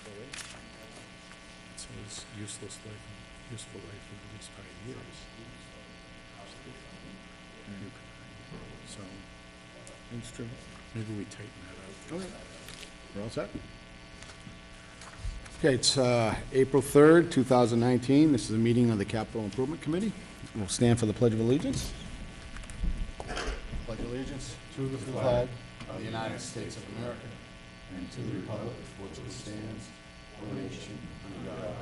It says useful life of at least 5 years. So, That's true. maybe we tighten that up. Okay. We're all set? Okay, it's April 3rd, 2019. This is a meeting of the Capital Improvement Committee. We'll stand for the Pledge of Allegiance. Pledge allegiance to the flag of the United States of America and to the republic for which it stands, one nation, under God,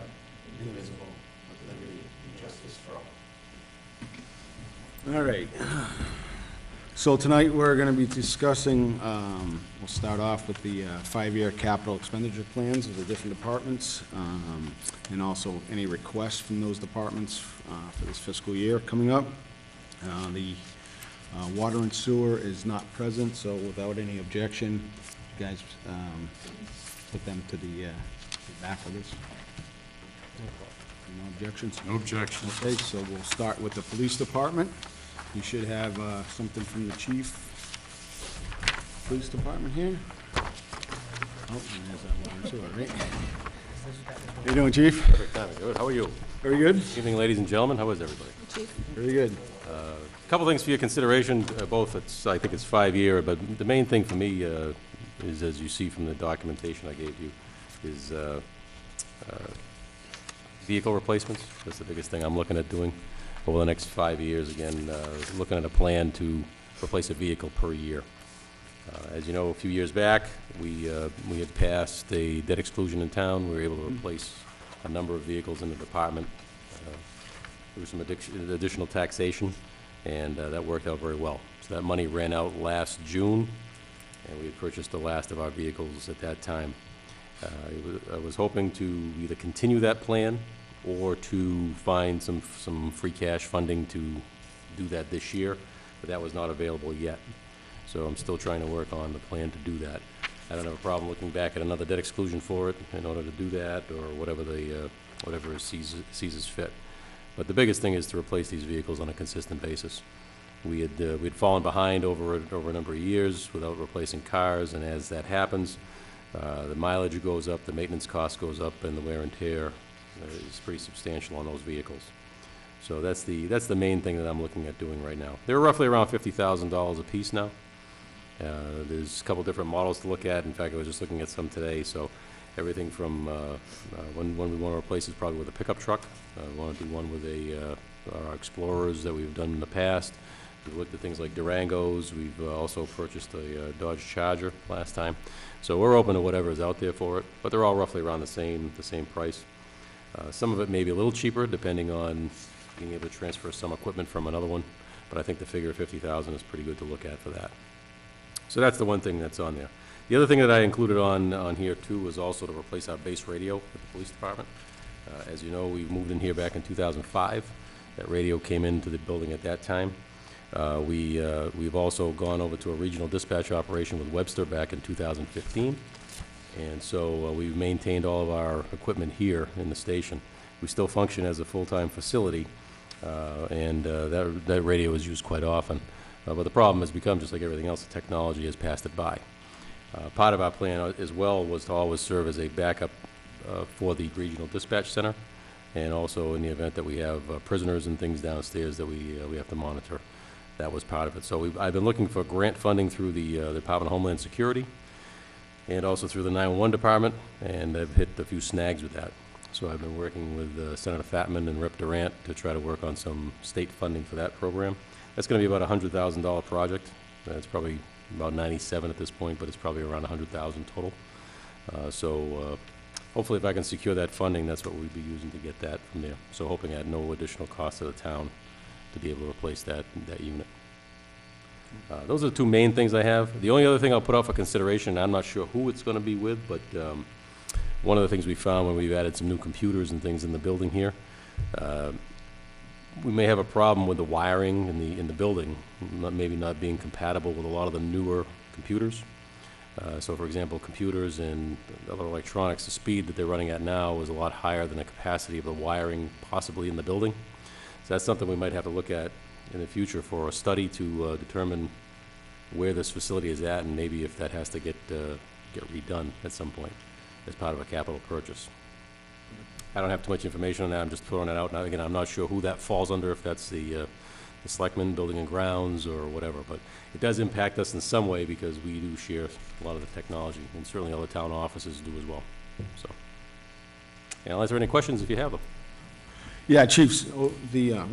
indivisible, with liberty and justice for all. All right. So tonight we're going to be discussing, we'll start off with the 5-year capital expenditure plans of the different departments, and also any requests from those departments for this fiscal year coming up. The water and sewer is not present, so without any objection, you guys put them to the back of this. No objections? No objections. Okay, so we'll start with the police department. You should have something from the chief. Police department here. Oh, and there's that water and sewer, right? How you doing, chief? Perfect timing. Good. How are you? Very good. Evening, ladies and gentlemen. How is everybody? Very good. A couple things for your consideration. Both, I think it's 5-year, but the main thing for me is, as you see from the documentation I gave you, is vehicle replacements. That's the biggest thing I'm looking at doing over the next 5 years. Again, looking at a plan to replace a vehicle per year. As you know, a few years back, we had passed a debt exclusion in town. We were able to replace a number of vehicles in the department through some additional taxation, and that worked out very well. So that money ran out last June, and we had purchased the last of our vehicles at that time. I was hoping to either continue that plan or to find some free cash funding to do that this year, but that was not available yet. So I'm still trying to work on the plan to do that. I don't have a problem looking back at another debt exclusion for it in order to do that, or whatever whatever sees as fit. But the biggest thing is to replace these vehicles on a consistent basis. We had fallen behind over a number of years without replacing cars, and as that happens, the mileage goes up, the maintenance cost goes up, and the wear and tear is pretty substantial on those vehicles. So that's the main thing that I'm looking at doing right now. They're roughly around $50,000 a piece now. There's a couple different models to look at. In fact, I was just looking at some today. So everything from one we want to replace is probably with a pickup truck. We want to do one with our Explorers that we've done in the past. We've looked at things like Durangos. We've also purchased a Dodge Charger last time. So we're open to whatever is out there for it, but they're all roughly around the same price. Some of it may be a little cheaper, depending on being able to transfer some equipment from another one, but I think the figure of $50,000 is pretty good to look at for that. So that's the one thing that's on there. The other thing that I included on here too was also to replace our base radio at the police department. As you know, we moved in here back in 2005. That radio came into the building at that time. We've also gone over to a regional dispatch operation with Webster back in 2015. And so we've maintained all of our equipment here in the station. We still function as a full-time facility, and that radio is used quite often. But the problem has become, just like everything else, the technology has passed it by. Part of our plan as well was to always serve as a backup for the regional dispatch center, and also in the event that we have prisoners and things downstairs that we have to monitor. That was part of it. So I've been looking for grant funding through the Department of Homeland Security, and also through the 911 department, and I've hit a few snags with that. So I've been working with Senator Fatman and Rep. Durant to try to work on some state funding for that program. That's going to be about a $100,000 project. It's probably about 97 at this point, but it's probably around 100,000 total. So hopefully if I can secure that funding, that's what we'd be using to get that from there. So hoping at no additional cost to the town to be able to replace that unit. Those are the two main things I have. The only other thing I'll put out for consideration, I'm not sure who it's going to be with, but one of the things we found when we've added some new computers and things in the building here, we may have a problem with the wiring in the building, maybe not being compatible with a lot of the newer computers. So, for example, computers and other electronics, the speed that they're running at now is a lot higher than the capacity of the wiring possibly in the building. So that's something we might have to look at in the future for a study to determine where this facility is at, and maybe if that has to get redone at some point. as part of a capital purchase. I don't have too much information on that, I'm just throwing it out. Now, again, I'm not sure who that falls under, if that's the Selectmen, Building and Grounds, or whatever, but it does impact us in some way because we do share a lot of the technology, and certainly other town offices do as well, so. And I'll answer any questions if you have them. Yeah, Chiefs, the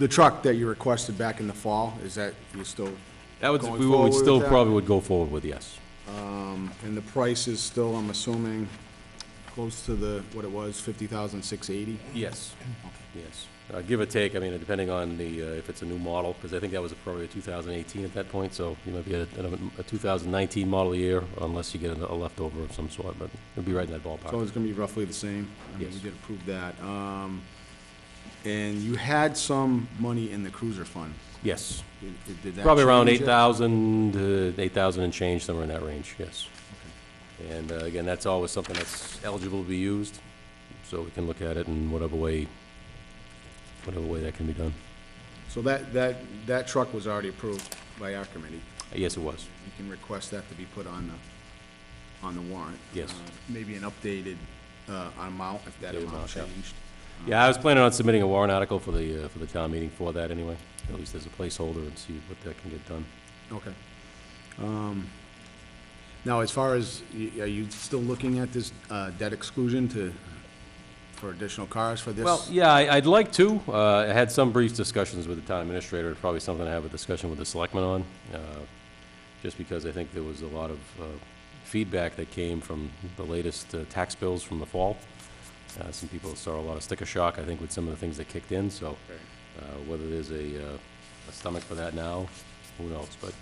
truck that you requested back in the fall, is that you still, That would, Going we forward would with still that? probably would go forward with, yes. and the price is still, I'm assuming, close to the, what it was, 50,680? Yes, yes. Give or take, I mean, depending on the, if it's a new model, because I think that was probably a 2018 at that point, so you might be at a 2019 model year, unless you get a leftover of some sort, but it'll be right in that So ballpark. it's gonna be roughly the same? I mean, Yes. we did approve that. And you had some money in the cruiser fund. Yes, Did that probably around change it? 8,000 and change, somewhere in that range, yes. And again, that's always something that's eligible to be used, so we can look at it in whatever way that can be done. So that truck was already approved by our committee. Yes, it was. You can request that to be put on the warrant. Yes. Maybe an updated amount, if that The amount amount, yeah. changed. Yeah, I was planning on submitting a warrant article for the town meeting for that anyway, at least as a placeholder, and see what that can get done. Okay. Now, as far as, are you still looking at this debt exclusion for additional cars for this? Well, yeah, I'd like to. I had some brief discussions with the town administrator. It's probably something to have a discussion with the selectmen on, just because I think there was a lot of feedback that came from the latest tax bills from the fall. Some people saw a lot of sticker shock, I think, with some of the things that kicked in, so whether there's a stomach for that now, who knows? But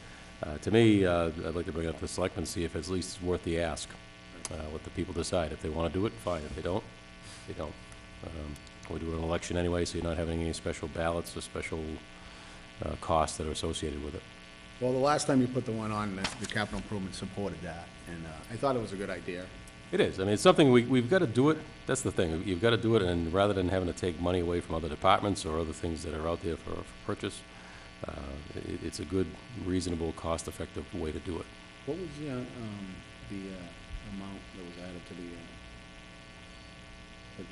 to me, I'd like to bring it up to the selectmen, see if at least it's worth the ask. Let the people decide. If they want to do it, fine. If they don't, they don't. We do an election anyway, so you're not having any special ballots or special costs that are associated with it. Well, the last time you put the one on, the capital improvement supported that, and I thought it was a good idea. It is. I mean, it's something we've got to do it. That's the thing. You've got to do it, and rather than having to take money away from other departments or other things that are out there for purchase, it's a good, reasonable, cost-effective way to do it. What was the amount that was added to the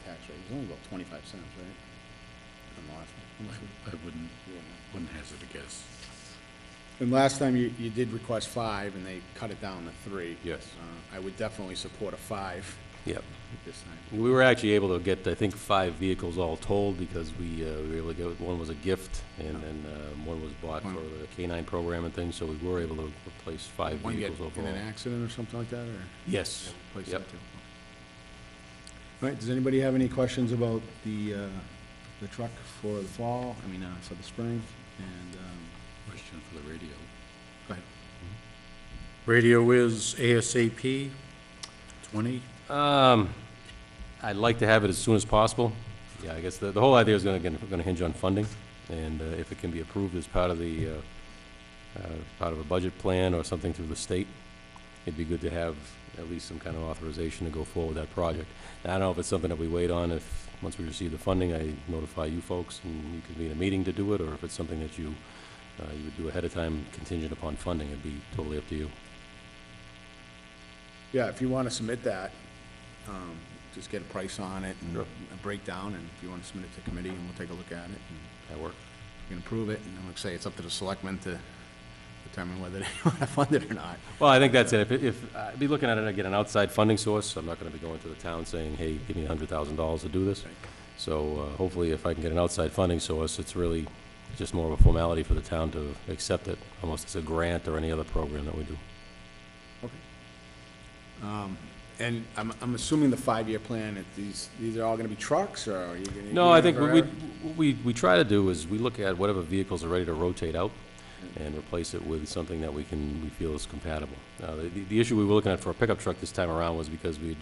tax rate? It was only about 25 cents, right? On the last one. I wouldn't hazard a guess. And last time you did request 5, and they cut it down to 3. Yes. I would definitely support a 5 Yep. this time. We were actually able to get, I think, 5 vehicles all told, because we were able to get, one was a gift, and then one was bought for the K-9 program and things, so we were able to replace 5 One get vehicles in overall. an accident or something like that, or? Yes. Replace Yep. that too. All right, does anybody have any questions about the truck for the fall, for the spring? And, Question for the radio. go ahead. Radio is ASAP, 20? I'd like to have it as soon as possible. Yeah, I guess the whole idea is gonna hinge on funding, and if it can be approved as part of a budget plan or something through the state, it'd be good to have at least some kind of authorization to go forward with that project. Now, I don't know if it's something that we wait on, if, once we receive the funding, I notify you folks, and you convene a meeting to do it, or if it's something that you would do ahead of time contingent upon funding. It'd be totally up to you. Yeah, if you want to submit that, just get a price on it and Sure. a breakdown, and if you want to submit it to committee, and we'll take a look at it, and That work? you can approve it, and like I say, it's up to the selectmen to determine whether they want to fund it or not. Well, I think that's it. If I'd be looking at it, again, an outside funding source. I'm not gonna be going to the town saying, hey, give me $100,000 to do this. Right. So hopefully, if I can get an outside funding source, it's really just more of a formality for the town to accept it, almost as a grant or any other program that we do. Okay. And I'm assuming the 5-year plan, that these are all going to be trucks, or are you going to? No, I think what we try to do is we look at whatever vehicles are ready to rotate out and replace it with something that we feel is compatible. The issue we were looking at for a pickup truck this time around was because we'd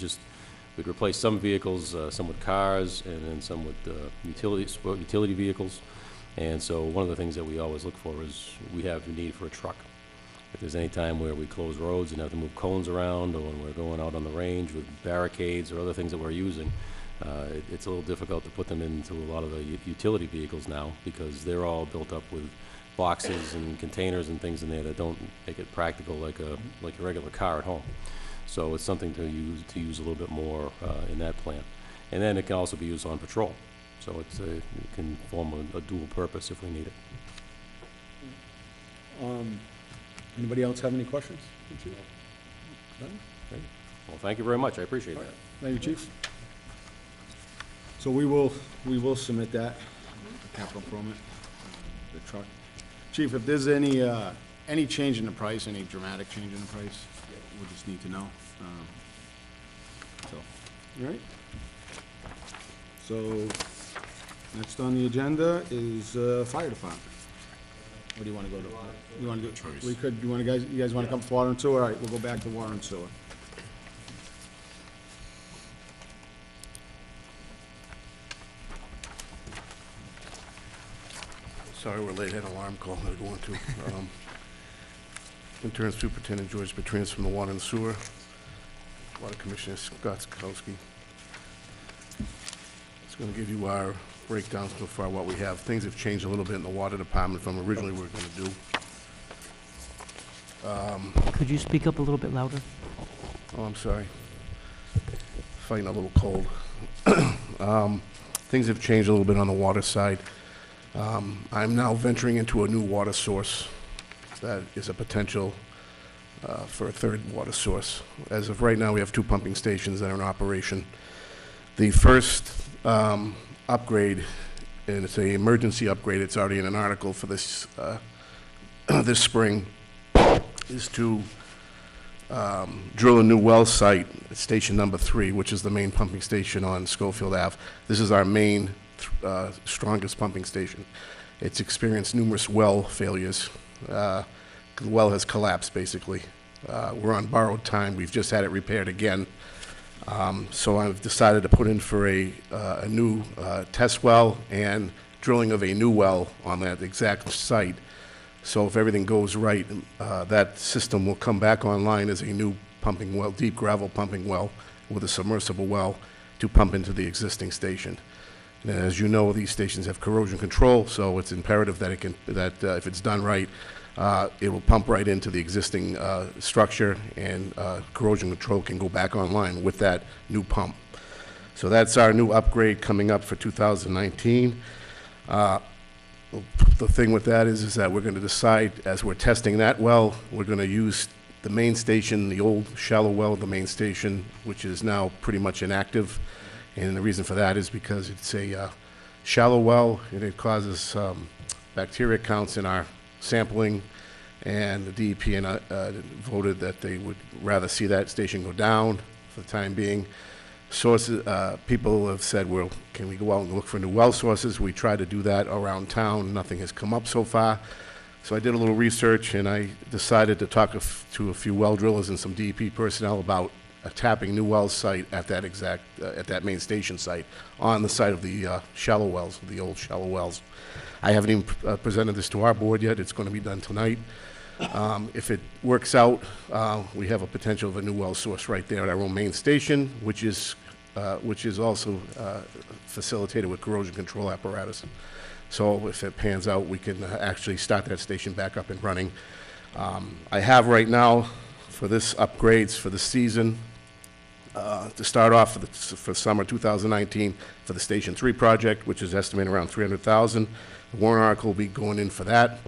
replace some vehicles, some with cars, and then some with utility vehicles. And so one of the things that we always look for is we have a need for a truck. If there's any time where we close roads and have to move cones around, or when we're going out on the range with barricades or other things that we're using, it's a little difficult to put them into a lot of the utility vehicles now, because they're all built up with boxes and containers and things in there that don't make it practical like a regular car at home. So it's something to use a little bit more in that plant. And then it can also be used on patrol. So it can form a dual purpose if we need it. Anybody else have any questions? None? Okay. Well, thank you very much. I appreciate that. Thank you, Chief. So we will submit that, the capital improvement, the truck. Chief, if there's any change in the price, any dramatic change in the price, we'll just need to know. All right? So, next on the agenda is fire department. What do you want to go to? You want to do? Choice. We could. You guys want to come for water and sewer? All right, we'll go back to water and sewer. Sorry we're late, had an alarm call I was going to. Interim Superintendent George Bertrand from the Water and Sewer. Water Commissioner Scott Skowski. It's going to give you our breakdown so far what we have. Things have changed a little bit in the water department from originally we were going to do. Could you speak up a little bit louder? Oh, I'm sorry. Fighting a little cold. Things have changed a little bit on the water side. I'm now venturing into a new water source that is a potential for a third water source. As of right now, we have 2 pumping stations that are in operation. The first upgrade, and it's an emergency upgrade, it's already in an article for this this spring, is to drill a new well site at station number 3, which is the main pumping station on Schofield Ave. This is our main strongest pumping station. It's experienced numerous well failures. The well has collapsed, basically. We're on borrowed time. We've just had it repaired again. So I've decided to put in for a new test well and drilling of a new well on that exact site. So if everything goes right, that system will come back online as a new pumping well, deep gravel pumping well with a submersible well to pump into the existing station. And as you know, these stations have corrosion control, so it's imperative that if it's done right, it will pump right into the existing structure, and corrosion control can go back online with that new pump. So that's our new upgrade coming up for 2019. The thing with that is that we're going to decide, as we're testing that well, we're going to use the main station, the old shallow well of the main station, which is now pretty much inactive. And the reason for that is because it's a shallow well, and it causes bacteria counts in our sampling, and the DEP voted that they would rather see that station go down for the time being. Sources, people have said, well, can we go out and look for new well sources? We tried to do that around town. Nothing has come up so far. So I did a little research, and I decided to talk to a few well drillers and some DEP personnel about a tapping new well site at that at that main station site on the site of the shallow wells, the old shallow wells. I haven't even presented this to our board yet. It's going to be done tonight. If it works out, we have a potential of a new well source right there at our own main station, which is also facilitated with corrosion control apparatus. So if it pans out, we can actually start that station back up and running. I have right now, for this upgrades for the season, to start off for summer 2019 for the Station 3 project, which is estimated around $300,000. The warrant article will be going in for that.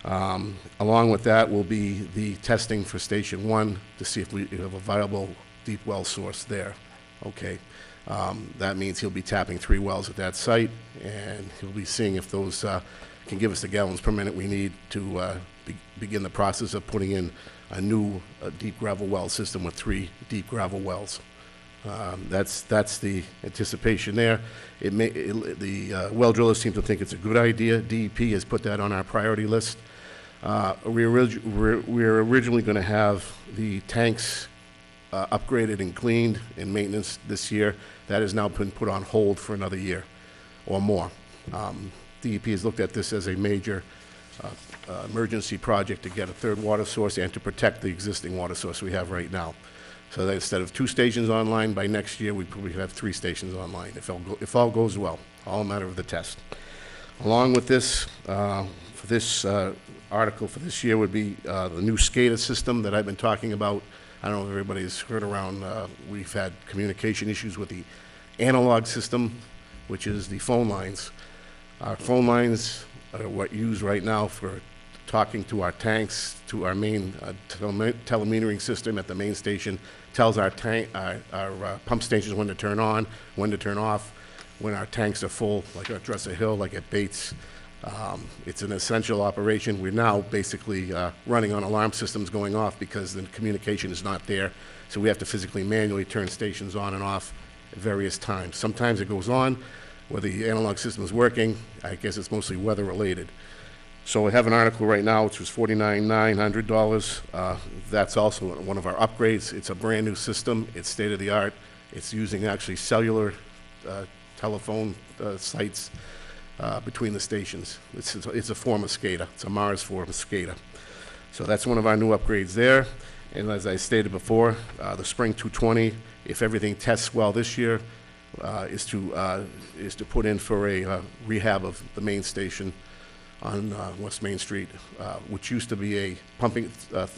Along with that will be the testing for Station 1 to see if we have a viable deep well source there. Okay. That means he'll be tapping 3 wells at that site, and he'll be seeing if those can give us the gallons per minute we need to begin the process of putting in a new deep gravel well system with 3 deep gravel wells. That's the anticipation there. The well drillers seem to think it's a good idea. DEP has put that on our priority list. We're originally going to have the tanks upgraded and cleaned and maintenance this year. That has now been put on hold for another year or more. DEP has looked at this as a major emergency project to get a third water source and to protect the existing water source we have right now. So that instead of 2 stations online by next year, we probably have 3 stations online if all goes well, all a matter of the test. Along with this, for this article for this year would be the new SCADA system that I've been talking about. I don't know if everybody's heard around, we've had communication issues with the analog system, which is the phone lines. Our phone lines are what used right now for talking to our tanks, to our main telemetering system at the main station, tells our pump stations when to turn on, when to turn off, when our tanks are full, like at Dresser Hill, like at Bates. It's an essential operation. We're now basically running on alarm systems going off because the communication is not there. So we have to physically manually turn stations on and off at various times. Sometimes it goes on where the analog system is working. I guess it's mostly weather related. So we have an article right now which was $49,900. That's also one of our upgrades. It's a brand new system. It's state of the art. It's using actually cellular telephone sites between the stations. It's a form of SCADA. It's a Mars form of SCADA. So that's one of our new upgrades there. And as I stated before, the Spring 220, if everything tests well this year, is to put in for a rehab of the main station on West Main Street, which used to be a pumping,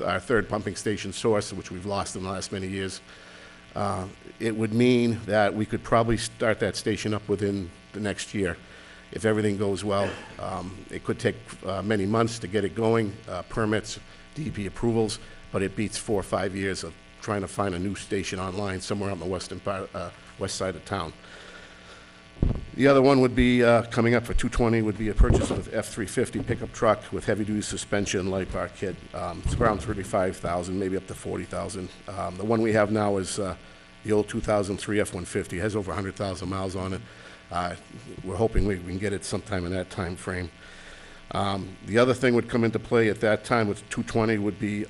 our third pumping station source, which we've lost in the last many years. It would mean that we could probably start that station up within the next year. If everything goes well, it could take many months to get it going, permits, DEP approvals, but it beats 4 or 5 years of trying to find a new station online somewhere on the west side of town. The other one would be, coming up for 220, would be a purchase of F-350 pickup truck with heavy-duty suspension, light bar kit. It's around $35,000, maybe up to $40,000. The one we have now is the old 2003 F-150. It has over 100,000 miles on it. We're hoping we can get it sometime in that time frame. The other thing would come into play at that time with 220 would be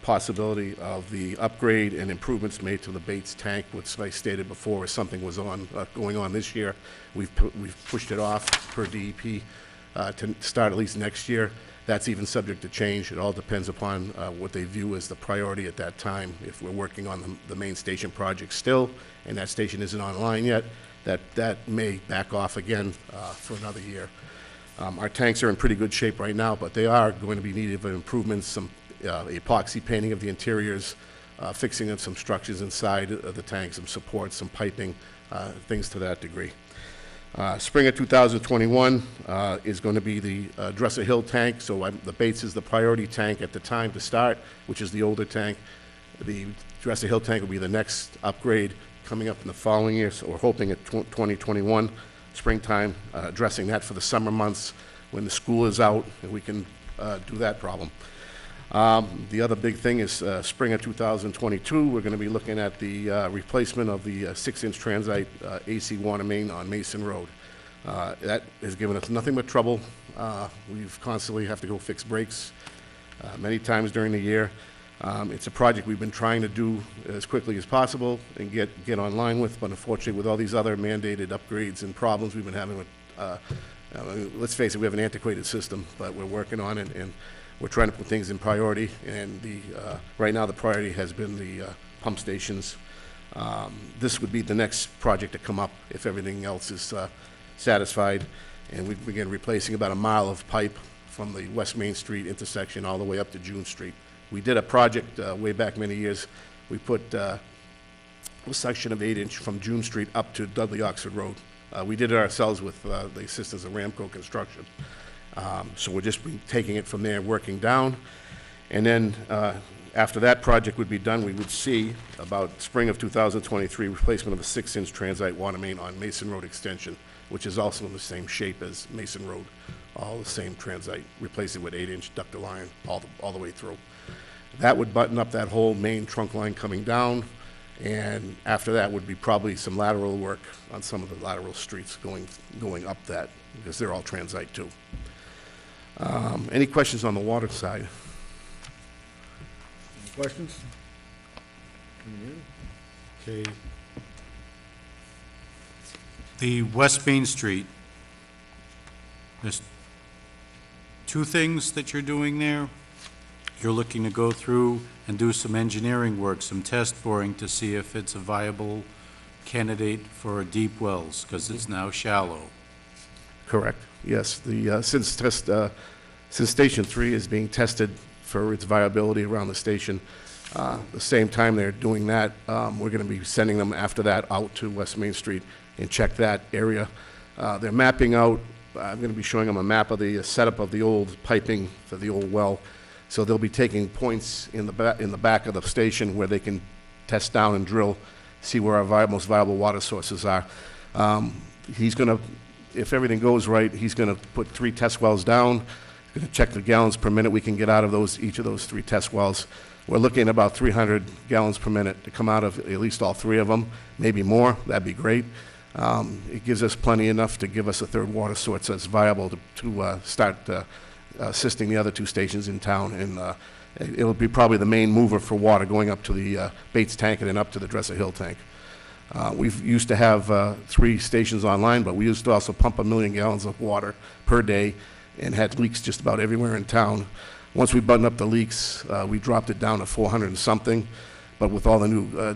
possibility of the upgrade and improvements made to the Bates tank, which I stated before, if something was going on this year. We've pushed it off per DEP to start at least next year. That's even subject to change. It all depends upon what they view as the priority at that time. If we're working on the main station project still, and that station isn't online yet, that may back off again for another year. Our tanks are in pretty good shape right now, but they are going to be needed for improvements, some epoxy painting of the interiors, fixing of some structures inside of the tanks, some supports, some piping, things to that degree. Spring of 2021 is going to be the Dresser Hill tank, so the Bates is the priority tank at the time to start, which is the older tank. The Dresser Hill tank will be the next upgrade coming up in the following year, so we're hoping at 2021. Springtime, addressing that for the summer months when the school is out and we can do that problem. The other big thing is spring of 2022, we're going to be looking at the replacement of the 6-inch transite AC water main on Mason Road. That has given us nothing but trouble. We've constantly have to go fix breaks many times during the year. It's a project we've been trying to do as quickly as possible and get online with, but unfortunately with all these other mandated upgrades and problems we've been having with, let's face it, we have an antiquated system, but we're working on it and we're trying to put things in priority. And right now the priority has been the pump stations. This would be the next project to come up if everything else is satisfied. And we begin replacing about 1 mile of pipe from the West Main Street intersection all the way up to June Street. We did a project way back many years. We put a section of 8-inch from June Street up to Dudley Oxford Road. We did it ourselves with the assistance of Ramco Construction. So we're just taking it from there, working down. And then after that project would be done, we would see about spring of 2023 replacement of a 6-inch transite water main on Mason Road extension, which is also in the same shape as Mason Road, all the same transite, replace it with 8-inch ductile iron all the way through. That would button up that whole main trunk line coming down, and after that would be probably some lateral work on some of the lateral streets going up that, because they're all transite too. Any questions on the water side? Any questions? Okay, The West Main Street, there's 2 things that you're doing there. You're looking to go through and do some engineering work, some test boring to see if it's a viable candidate for deep wells, because it's now shallow. Correct. Yes. The since test Since Station 3 is being tested for its viability around the station, the same time they're doing that, we're going to be sending them after that out to West Main Street and check that area. They're mapping out, I'm going to be showing them a map of the setup of the old piping for the old well. So they'll be taking points in the back of the station where they can test down and drill, see where our most viable water sources are. He's going to, if everything goes right, he's going to put 3 test wells down, going to check the gallons per minute we can get out of each of those 3 test wells. We're looking at about 300 gallons per minute to come out of at least all 3 of them, maybe more. That'd be great. It gives us plenty enough to give us a third water source that's viable to start assisting the other 2 stations in town, and it'll be probably the main mover for water going up to the Bates tank and then up to the Dresser Hill tank. We've used to have 3 stations online, but we used to also pump 1 million gallons of water per day and had leaks just about everywhere in town. Once we buttoned up the leaks, we dropped it down to 400 and something, but with all the new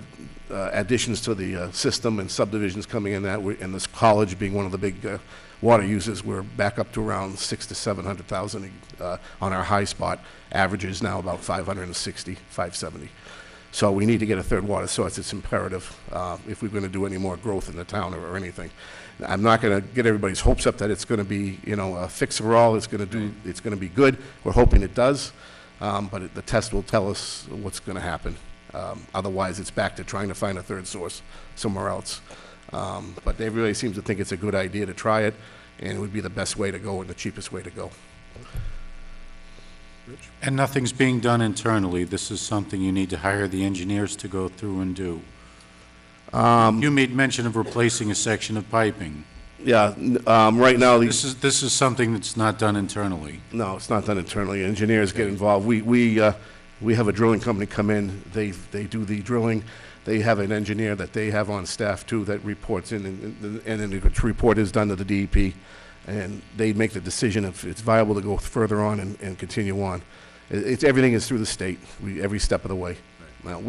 additions to the system and subdivisions coming in and this college being one of the big water users, we're back up to around 600,000 to 700,000 on our high spot. Average is now about 560, 570. So we need to get a third water source. It's imperative if we're going to do any more growth in the town or anything. I'm not going to get everybody's hopes up that it's going to be, a fix-for-all. It's going to be good. We're hoping it does, but the test will tell us what's going to happen. Otherwise, it's back to trying to find a third source somewhere else. But they really seem to think it's a good idea to try it, and it would be the best way to go and the cheapest way to go. And nothing's being done internally. This is something you need to hire the engineers to go through and do. You made mention of replacing a section of piping. Yeah, right now, This is something that's not done internally. no, it's not done internally. Engineers get involved. We have a drilling company come in. They do the drilling. They have an engineer that they have on staff too that reports in, and then the report is done to the DEP, and they make the decision if it's viable to go further on and continue on. Everything is through the state, every step of the way. Now,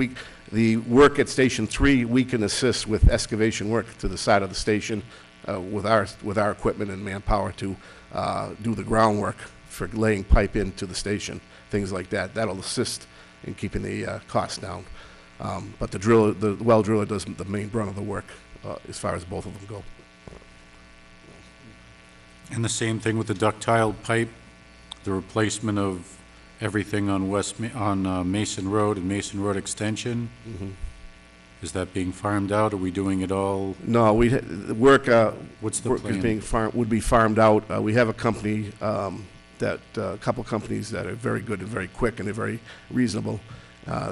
the work at Station 3, we can assist with excavation work to the side of the station with our equipment and manpower to do the groundwork for laying pipe into the station, things like that. That'll assist in keeping the costs down. But the well driller does the main brunt of the work as far as both of them go. And the same thing with the ductile pipe, the replacement of everything on Mason Road and Mason Road Extension. Mm-hmm. Is that being farmed out? Are we doing it all? No, work. What's the work plan? would be farmed out. We have a company a couple companies that are very good and very quick and they're very reasonable.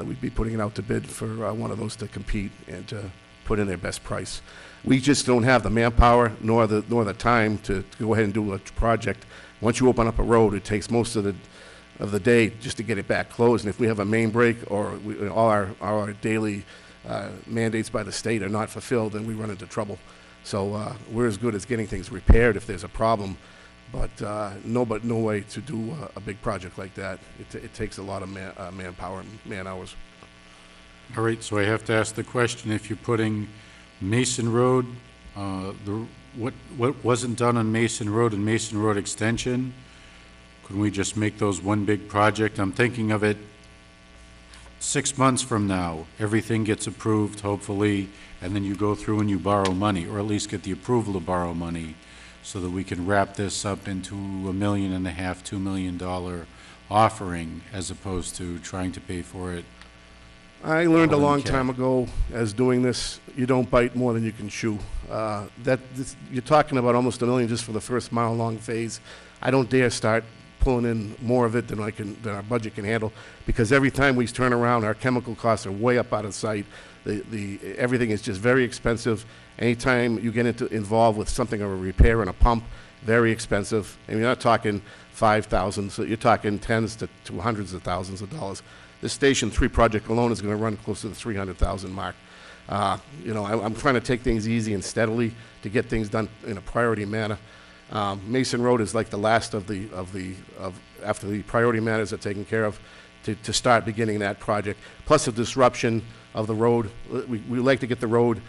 We'd be putting it out to bid for one of those to compete and to put in their best price. We just don't have the manpower nor the time to go ahead and do a project. Once you open up a road, it takes most of the day just to get it back closed. And if we have a main break or all our daily mandates by the state are not fulfilled, then we run into trouble. So we're as good as getting things repaired if there's a problem, but no way to do a big project like that. It takes a lot of manpower and man-hours. All right, so I have to ask the question, if you're putting Mason Road, what wasn't done on Mason Road and Mason Road Extension, could we just make those one big project? I'm thinking of it 6 months from now, everything gets approved, hopefully, and then you go through and you borrow money, or at least get the approval to borrow money, so that we can wrap this up into $1.5 million, $2 million offering, as opposed to trying to pay for it. I learned a All in long cash. time ago, as doing this, you don't bite more than you can chew. You're talking about almost $1 million just for the first mile-long phase. I don't dare start pulling in more of it than our budget can handle, because every time we turn around, our chemical costs are way up out of sight. Everything is just very expensive. Anytime you get involved with something of a repair and a pump, very expensive. And you're not talking $5,000, so you're talking tens to hundreds of thousands of dollars. This Station 3 project alone is going to run close to the $300,000 mark. I'm trying to take things easy and steadily to get things done in a priority manner. Mason Road is like the last after the priority matters are taken care of, to start beginning that project. Plus the disruption of the road. We like to get the road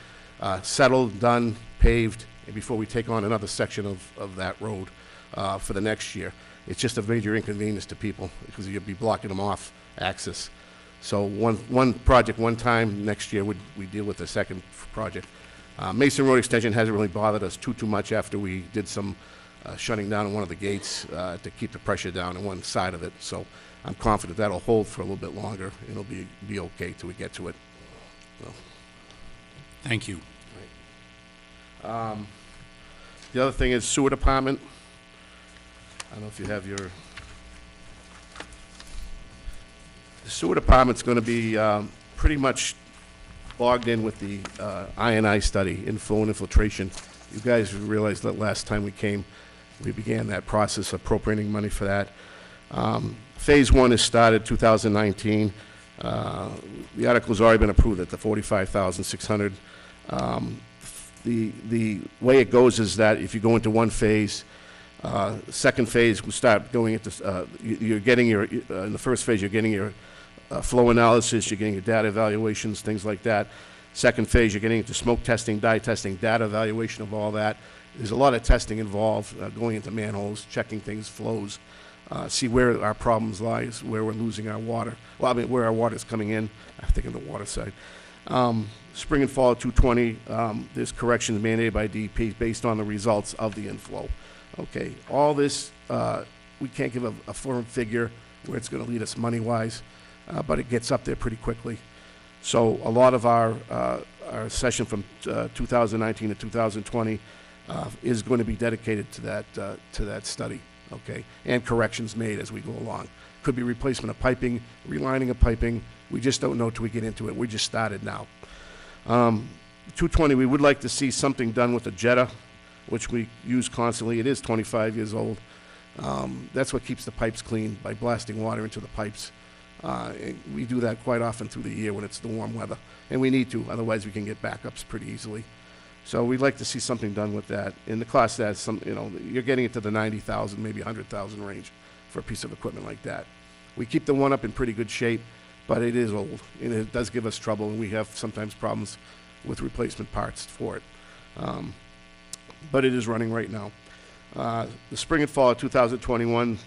settled, done, paved, before we take on another section of that road for the next year. It's just a major inconvenience to people because you'd be blocking them off access. So one project, one time, next year we deal with the second project. Mason Road extension hasn't really bothered us too much after we did some shutting down of one of the gates to keep the pressure down on one side of it. So I'm confident that'll hold for a little bit longer. It'll be okay till we get to it. So. Thank you. The other thing is sewer department. I don't know if you have your... The sewer department's going to be pretty much logged in with the I&I study, inflow and infiltration. You guys realized that last time we came, we began that process of appropriating money for that. Phase 1 is started 2019. The article's already been approved at the $45,600. The way it goes is that if you go into one phase, second phase will start going into, you're getting your, in the first phase, you're getting your flow analysis, you're getting your data evaluations, things like that. Second phase, you're getting into smoke testing, dye testing, data evaluation of all that. There's a lot of testing involved, going into manholes, checking things, flows, see where our problems lies, where we're losing our water. Well, I mean, where our water's coming in, I'm thinking the water side. Spring and fall of 220, there's corrections mandated by DEP based on the results of the inflow. Okay, all this, we can't give a firm figure where it's going to lead us money-wise, but it gets up there pretty quickly. So a lot of our session from 2019 to 2020 is going to be dedicated to that study, okay, and corrections made as we go along. Could be replacement of piping, relining of piping. We just don't know till we get into it. We just started now. 220, we would like to see something done with the Jetta, which we use constantly. It is 25 years old. That's what keeps the pipes clean, by blasting water into the pipes. And we do that quite often through the year when it's the warm weather, and we need to, otherwise we can get backups pretty easily. So we'd like to see something done with that. In the cost, that's some, you know, you're getting into the 90,000, maybe 100,000 range for a piece of equipment like that. We keep the one up in pretty good shape, but it is old, and it does give us trouble, and we have sometimes problems with replacement parts for it. But it is running right now. The spring and fall of 2021,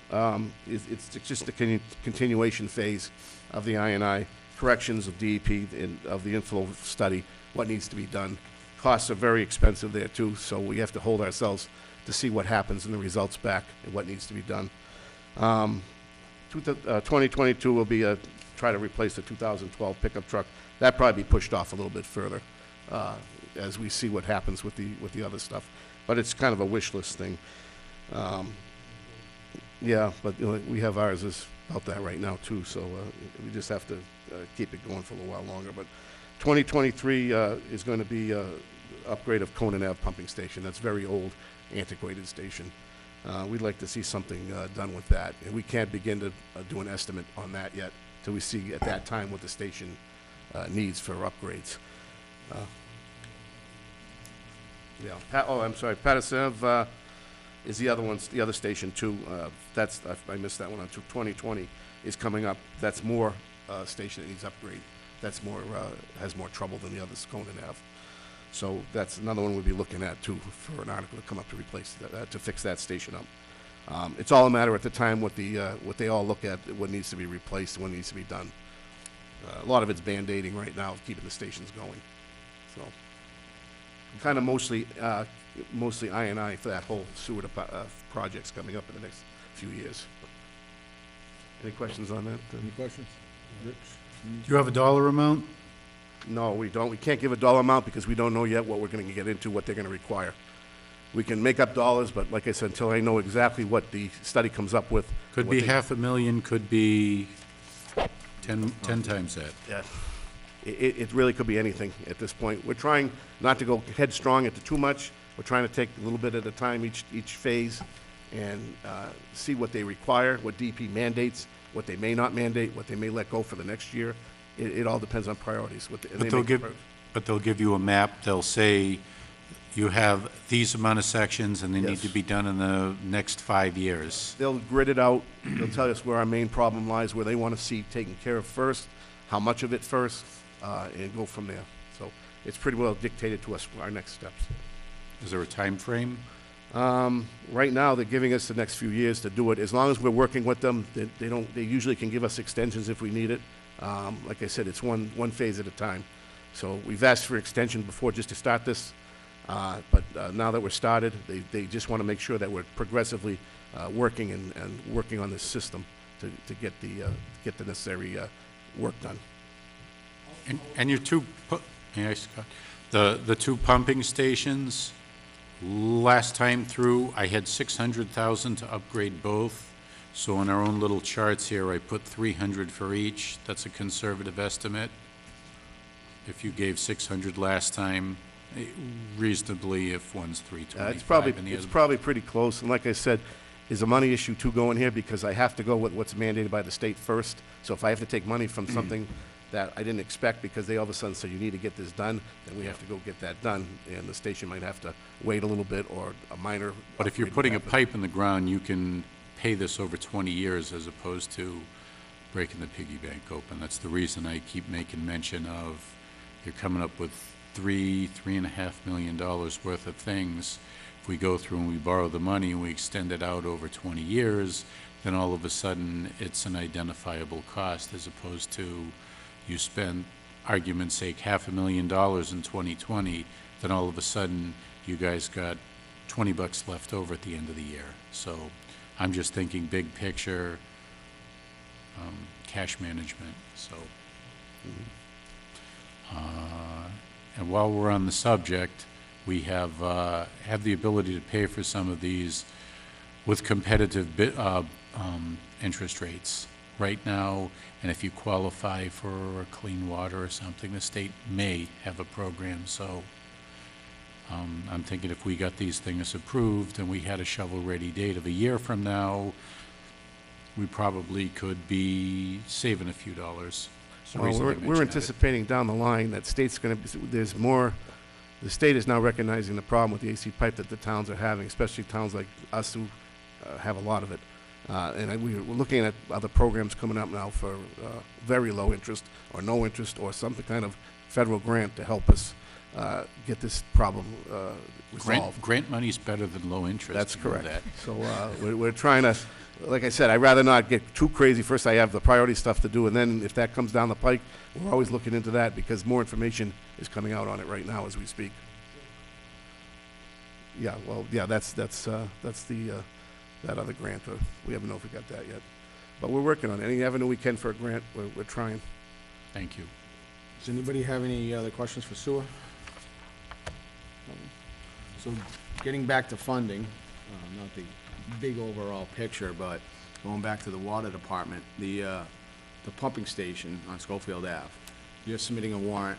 it's just a continuation phase of the I&I, corrections of DEP, and of the inflow study, what needs to be done. Costs are very expensive there too, so we have to hold ourselves to see what happens and the results back and what needs to be done. 2022 will be try to replace the 2012 pickup truck. That probably be pushed off a little bit further as we see what happens with the other stuff. But it's kind of a wish list thing. Yeah, but you know, we have ours is about that right now too, so we just have to keep it going for a little while longer. But 2023 is going to be upgrade of Conan Ave pumping station. That's very old, antiquated station. We'd like to see something done with that, and we can't begin to do an estimate on that yet till we see at that time what the station needs for upgrades. Yeah. Oh, I'm sorry. Patasev is the other one, the other station too. That's I missed that one on 2020 is coming up. That's more station that needs upgrade. That's more has more trouble than the others Conan Ave. So that's another one we'll be looking at too for an article to come up to replace that, to fix that station up. It's all a matter at the time what they all look at, what needs to be replaced and what needs to be done. A lot of it's band-aiding right now, keeping the stations going. So kind of mostly I&I for that whole sewer projects coming up in the next few years. Any questions on that? Any questions? Rich? Do you have a dollar amount? No, we don't. We can't give a dollar amount because we don't know yet what we're going to get into, what they're going to require. We can make up dollars, but like I said, until I know exactly what the study comes up with. Could be $500,000, could be 10 times that. Yeah. It really could be anything at this point. We're trying not to go headstrong into too much. We're trying to take a little bit at a time each phase and see what they require, what DEP mandates, what they may not mandate, what they may let go for the next year. It all depends on priorities. But they'll give you a map. They'll say you have these amount of sections and they need to be done in the next 5 years. They'll grid it out. They'll tell us where our main problem lies, where they want to see taken care of first, how much of it first, and go from there. So it's pretty well dictated to us our next steps. Is there a time frame? Right now, they're giving us the next few years to do it. As long as we're working with them, they usually can give us extensions if we need it. Like I said, it's one phase at a time. So we've asked for extension before just to start this, but now that we're started, they just want to make sure that we're progressively working and working on this system to get the necessary work done. And your may I, Scott? The two pumping stations, last time through, I had 600,000 to upgrade both. So on our own little charts here, I put 300 for each. That's a conservative estimate. If you gave 600 last time, reasonably, if one's 325 and the It's other. probably pretty close, and like I said, is a money issue too going here, because I have to go with what's mandated by the state first. So if I have to take money from something that I didn't expect because they all of a sudden say you need to get this done, then we have to go get that done, and the station might have to wait a little bit, or a minor. But if you're upgrade putting a would happen. pipe in the ground, you can pay this over 20 years as opposed to breaking the piggy bank open. That's the reason I keep making mention of, you're coming up with $3.5 million worth of things. If we go through and we borrow the money and we extend it out over 20 years, then all of a sudden it's an identifiable cost, as opposed to you spend, argument's sake, $500,000 in 2020, then all of a sudden you guys got $20 left over at the end of the year. So I'm just thinking big picture, cash management, so. And while we're on the subject, we have the ability to pay for some of these with competitive interest rates right now, and if you qualify for clean water or something, the state may have a program. So I'm thinking if we got these things approved and we had a shovel-ready date of a year from now, we probably could be saving a few dollars. The Well, reason I we're mention that- anticipating down the line that state's gonna be, there's more, the state is now recognizing the problem with the AC pipe that the towns are having, especially towns like us who have a lot of it. We're looking at other programs coming up now for very low interest, or no interest, or some kind of federal grant to help us get this problem resolved. Grant money's better than low interest. That's you know correct. that. So we're trying to, like I said, I'd rather not get too crazy. First, I have the priority stuff to do, and then if that comes down the pike, we're always looking into that, because more information is coming out on it right now as we speak. Yeah, well, yeah, that's the that other grant. We haven't know if we got that yet, but we're working on it. Any avenue we can for a grant, we're trying. Thank you. Does anybody have any other questions for sewer? So, getting back to funding, not the big overall picture, but going back to the water department, the pumping station on Schofield Ave, you're submitting a warrant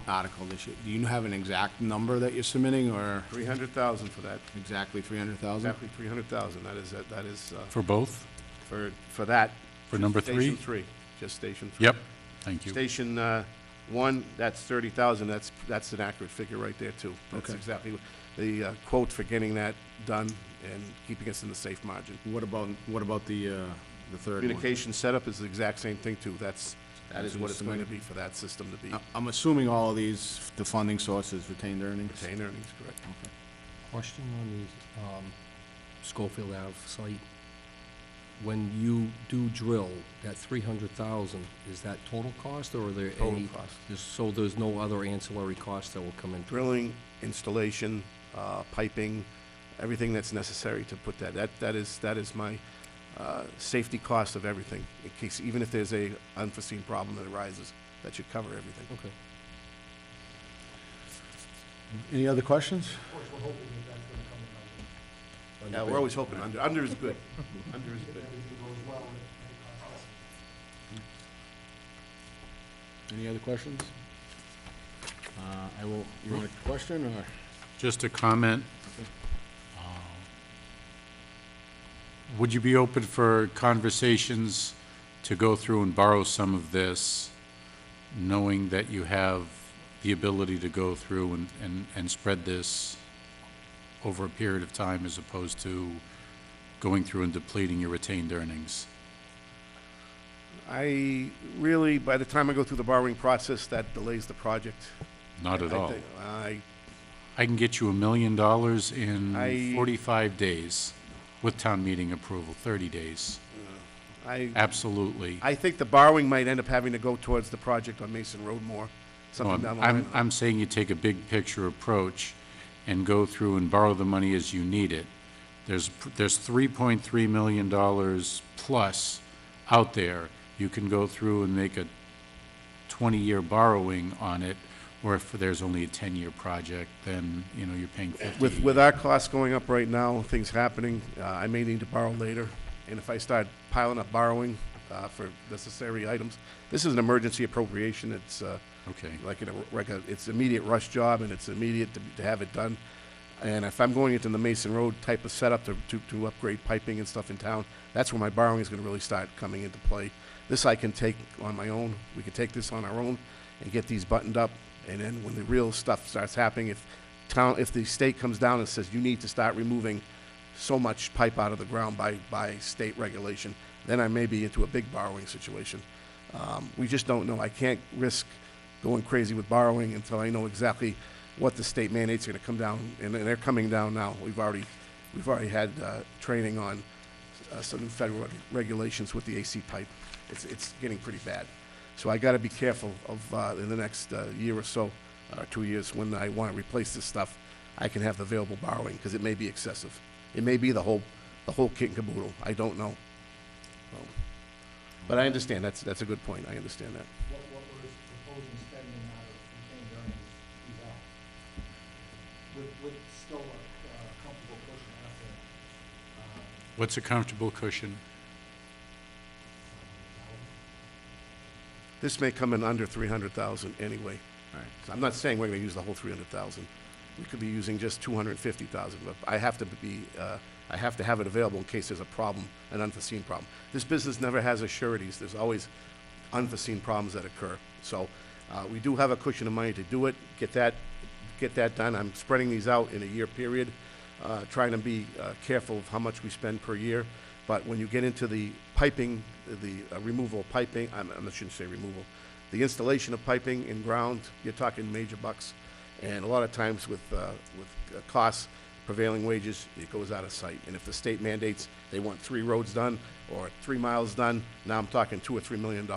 article this year. Do you have an exact number that you're submitting, or 300,000 for that. exactly 300,000? Exactly 300,000. That is For both? for that. For number Station 3? 3, just station 3. Yep, thank you. Station 1, that's 30,000. That's an accurate figure right there too. That's Okay. exactly the quote for getting that done and keeping us in the safe margin. What about the third one? Communication setup is the exact same thing too. That is what it's going to Estimated. be for that system to be. I'm assuming all of these, the funding sources, retained earnings? Retained earnings, correct. Question on the Schofield Ave site. When you do drill, that 300,000, is that total cost, or are there Total any? cost. So there's no other ancillary costs that will come into it? Drilling, installation, piping, everything that's necessary to put that is my safety cost of everything, in case, even if there's a unforeseen problem that arises, that should cover everything. Okay. Any other questions? Yeah, we're always hoping under is good. Under is good. Any other questions? You want a question, or? Just a comment. Would you be open for conversations to go through and borrow some of this, knowing that you have the ability to go through and spread this over a period of time, as opposed to going through and depleting your retained earnings? I really, by the time I go through the borrowing process, that delays the project. Not at all. I can get you $1 million in I- 45 days with town meeting approval, 30 days. Absolutely. I think the borrowing might end up having to go towards the project on Mason Road more, No, something down the I'm line. I'm saying you take a big picture approach and go through and borrow the money as you need it. There's $3.3 million plus out there. You can go through and make a 20-year borrowing on it, or if there's only a 10-year project, then, you know, you're paying 50. With our costs going up right now, things happening, I may need to borrow later. And if I start piling up borrowing for necessary items, this is an emergency appropriation. It's Okay. it's immediate rush job, and it's immediate to have it done. And if I'm going into the Mason Road type of setup to upgrade piping and stuff in town, that's where my borrowing is going to really start coming into play. This I can take on my own. We can take this on our own and get these buttoned up. And then when the real stuff starts happening, if the state comes down and says you need to start removing so much pipe out of the ground by state regulation, then I may be into a big borrowing situation. We just don't know. I can't risk going crazy with borrowing until I know exactly what the state mandates are going to come down, and they're coming down now. We've already had training on some new federal regulations with the AC pipe. It's getting pretty bad. So I got to be careful of in the next year or so, 2 years, when I want to replace this stuff, I can have available borrowing, because it may be excessive. It may be the whole kit and caboodle. I don't know. But I understand. That's a good point. I understand that. What was proposing spending out of retained earnings without, with still a comfortable cushion after, What's a comfortable cushion? This may come in under 300,000 anyway. So I'm not saying we're going to use the whole 300,000. We could be using just 250,000, but I have to have it available in case there's a problem, an unforeseen problem. This business never has assurities. There's always unforeseen problems that occur. So we do have a cushion of money to do it, get that done. I'm spreading these out in a year period, trying to be careful of how much we spend per year. But when you get into the piping, the removal of piping, I shouldn't say removal, the installation of piping in ground, you're talking major bucks. And a lot of times with costs, prevailing wages, it goes out of sight. And if the state mandates they want 3 roads done or 3 miles done, now I'm talking $2 or $3 million.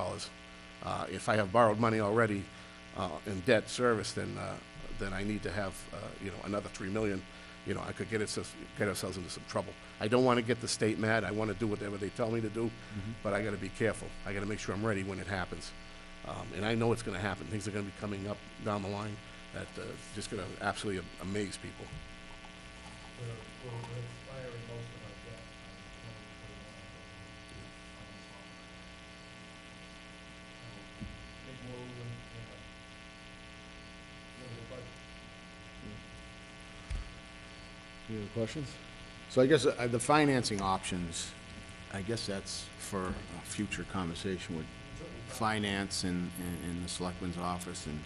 If I have borrowed money already in debt service, then I need to have another $3 million. I could get ourselves into some trouble. I don't want to get the state mad. I want to do whatever they tell me to do, but I got to be careful. I got to make sure I'm ready when it happens. And I know it's going to happen. Things are going to be coming up down the line that just going to absolutely amaze people. we're expiring most of our debt on 2021. Big move and, the budget. Any other questions? So I guess the financing options, I guess that's for a future conversation with finance and the selectman's office, and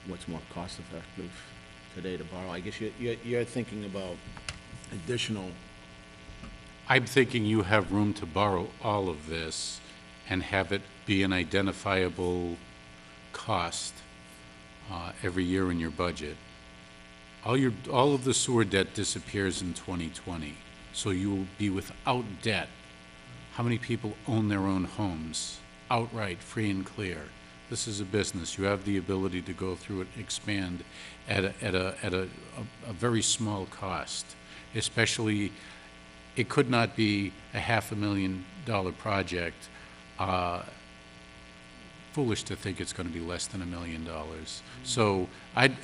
what's more cost-effective today to borrow. I guess you're thinking about additional. I'm thinking you have room to borrow all of this and have it be an identifiable cost every year in your budget. All of the sewer debt disappears in 2020, so you will be without debt. How many people own their own homes outright, free and clear? This is a business. You have the ability to go through it, expand at a very small cost. Especially, it could not be a $500,000 project. Foolish to think it's going to be less than $1 million. So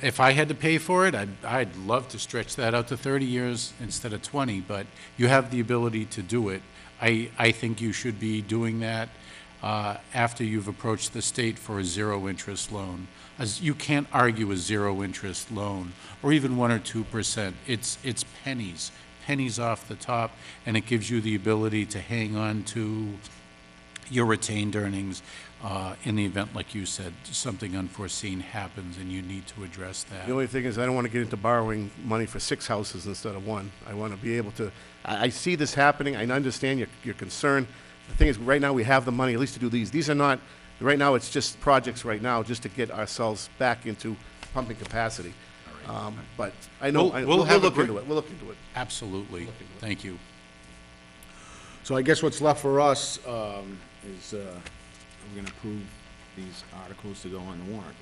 if I had to pay for it, I'd love to stretch that out to 30 years instead of 20, but you have the ability to do it. I think you should be doing that after you've approached the state for a zero-interest loan. As you can't argue a zero-interest loan, or even 1 or 2%. It's pennies off the top, and it gives you the ability to hang on to your retained earnings in the event, like you said, something unforeseen happens and you need to address that. The only thing is I don't want to get into borrowing money for 6 houses instead of 1. I want to be able to, I see this happening. I understand your concern. The thing is, right now we have the money at least to do these. These are not, right now it's just projects right now just to get ourselves back into pumping capacity. But I know, We'll we'll have a look great- into it, we'll look into it. Absolutely. Thank you. So I guess what's left for us is, we're gonna approve these articles to go on the warrant.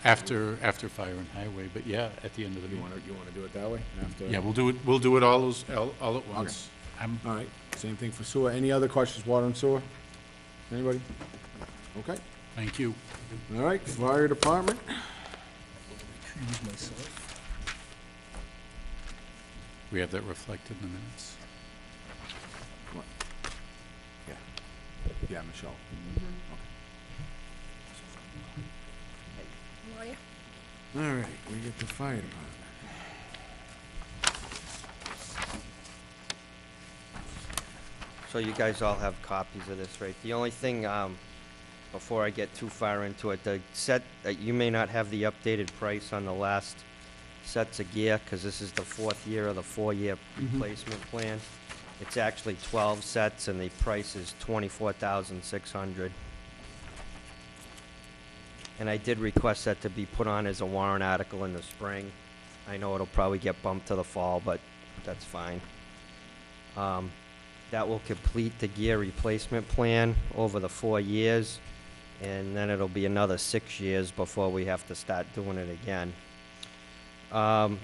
After Fire and Highway, but yeah, at the end of the You meeting. wanna do it that way? After? Yeah, we'll do it all at once. I'm All right, same thing for sewer. Any other questions, water and sewer? Anybody? Okay, Thank you. all right, fire department. Use myself. We have that reflected in the minutes. What? Yeah. Yeah, Michelle. All right, we get the fire department. So you guys all have copies of this, right? The only thing, before I get too far into it, the set, you may not have the updated price on the last sets of gear, because this is the 4th year of the 4-year replacement plan. It's actually 12 sets, and the price is $24,600. And I did request that to be put on as a warrant article in the spring. I know it'll probably get bumped to the fall, but that's fine. That will complete the gear replacement plan over the 4 years, and then it'll be another 6 years before we have to start doing it again. The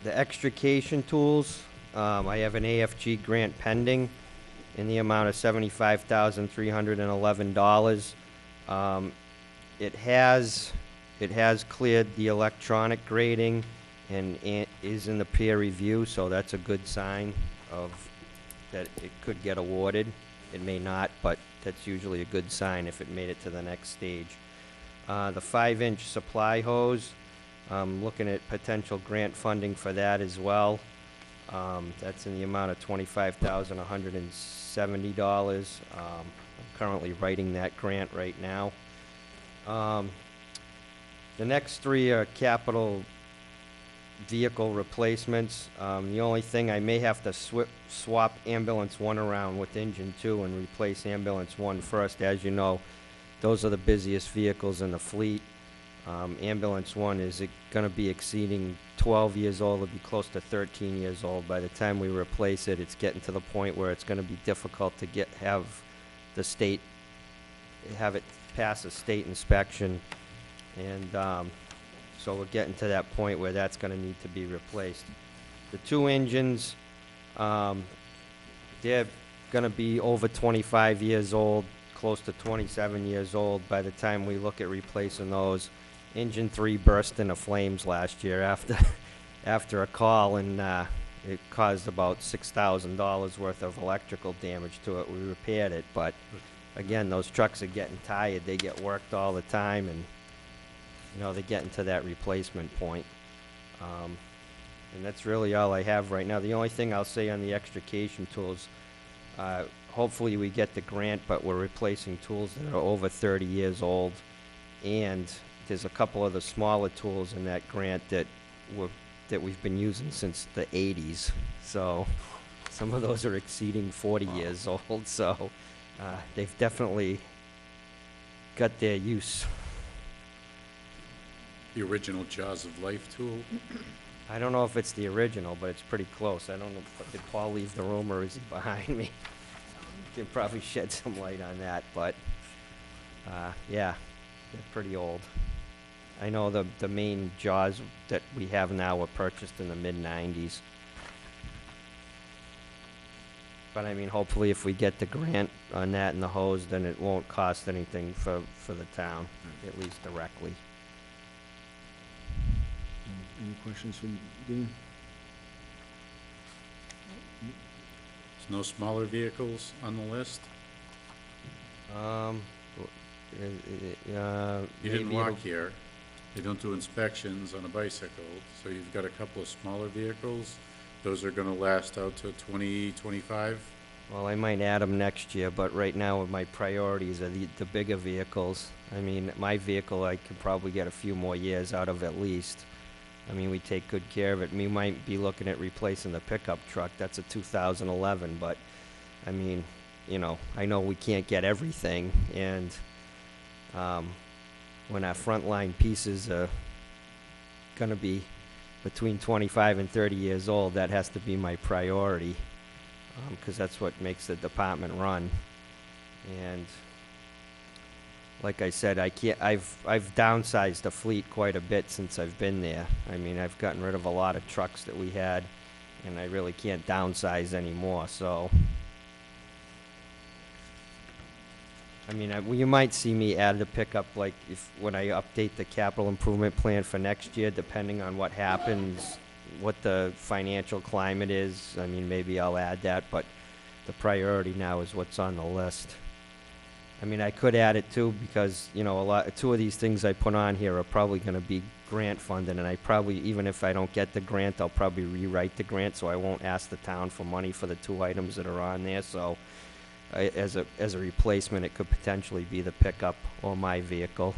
extrication tools, I have an AFG grant pending in the amount of $75,311. It has cleared the electronic grading and is in the peer review, so that's a good sign of that it could get awarded. It may not, but that's usually a good sign if it made it to the next stage. The 5-inch supply hose, looking at potential grant funding for that as well. That's in the amount of $25,170. I'm currently writing that grant right now. The next 3 are capital vehicle replacements. The only thing, I may have to swap ambulance 1 around with engine 2 and replace ambulance 1 first. As you know, those are the busiest vehicles in the fleet. Ambulance 1 is going to be exceeding 12 years old. It'll be close to 13 years old. By the time we replace it, it's getting to the point where it's going to be difficult to have it pass a state inspection. And so we're getting to that point where that's going to need to be replaced. The 2 engines, they're going to be over 25 years old, close to 27 years old by the time we look at replacing those. Engine 3 burst into flames last year after a call, and it caused about $6,000 worth of electrical damage to it. We repaired it, but again, those trucks are getting tired. They get worked all the time, and they're getting to that replacement point. And that's really all I have right now. The only thing I'll say on the extrication tools, hopefully we get the grant, but we're replacing tools that are over 30 years old. And there's a couple of the smaller tools in that grant that we've been using since the 80s. So some of those are exceeding 40 years old. So they've definitely got their use. The original Jaws of Life tool. I don't know if it's the original, but it's pretty close. I don't know, did Paul leave the room or is he behind me? Can probably shed some light on that, but yeah, they're pretty old. I know the main Jaws that we have now were purchased in the mid-90s. But I mean, hopefully if we get the grant on that and the hose, then it won't cost anything for the town, at least directly. Any questions from Dean? There's no smaller vehicles on the list? You didn't maybe walk it'll- here. They don't do inspections on a bicycle, so you've got a couple of smaller vehicles. Those are gonna last out to 2025? Well, I might add them next year, but right now my priorities are the bigger vehicles. I mean, my vehicle, I could probably get a few more years out of at least. I mean, we take good care of it. We might be looking at replacing the pickup truck. That's a 2011, but, I mean, I know we can't get everything, and when our frontline pieces are gonna be between 25 and 30 years old, that has to be my priority, because that's what makes the department run. And like I said, I've downsized the fleet quite a bit since I've been there. I mean, I've gotten rid of a lot of trucks that we had, and I really can't downsize anymore, so. I mean, you might see me add the pickup, like, when I update the capital improvement plan for next year, depending on what happens, what the financial climate is. I mean, maybe I'll add that, but the priority now is what's on the list. I mean, I could add it too, because, you know, two of these things I put on here are probably gonna be grant funded, and I probably, even if I don't get the grant, I'll probably rewrite the grant, so I won't ask the town for money for the two items that are on there, so as a replacement, it could potentially be the pickup or my vehicle.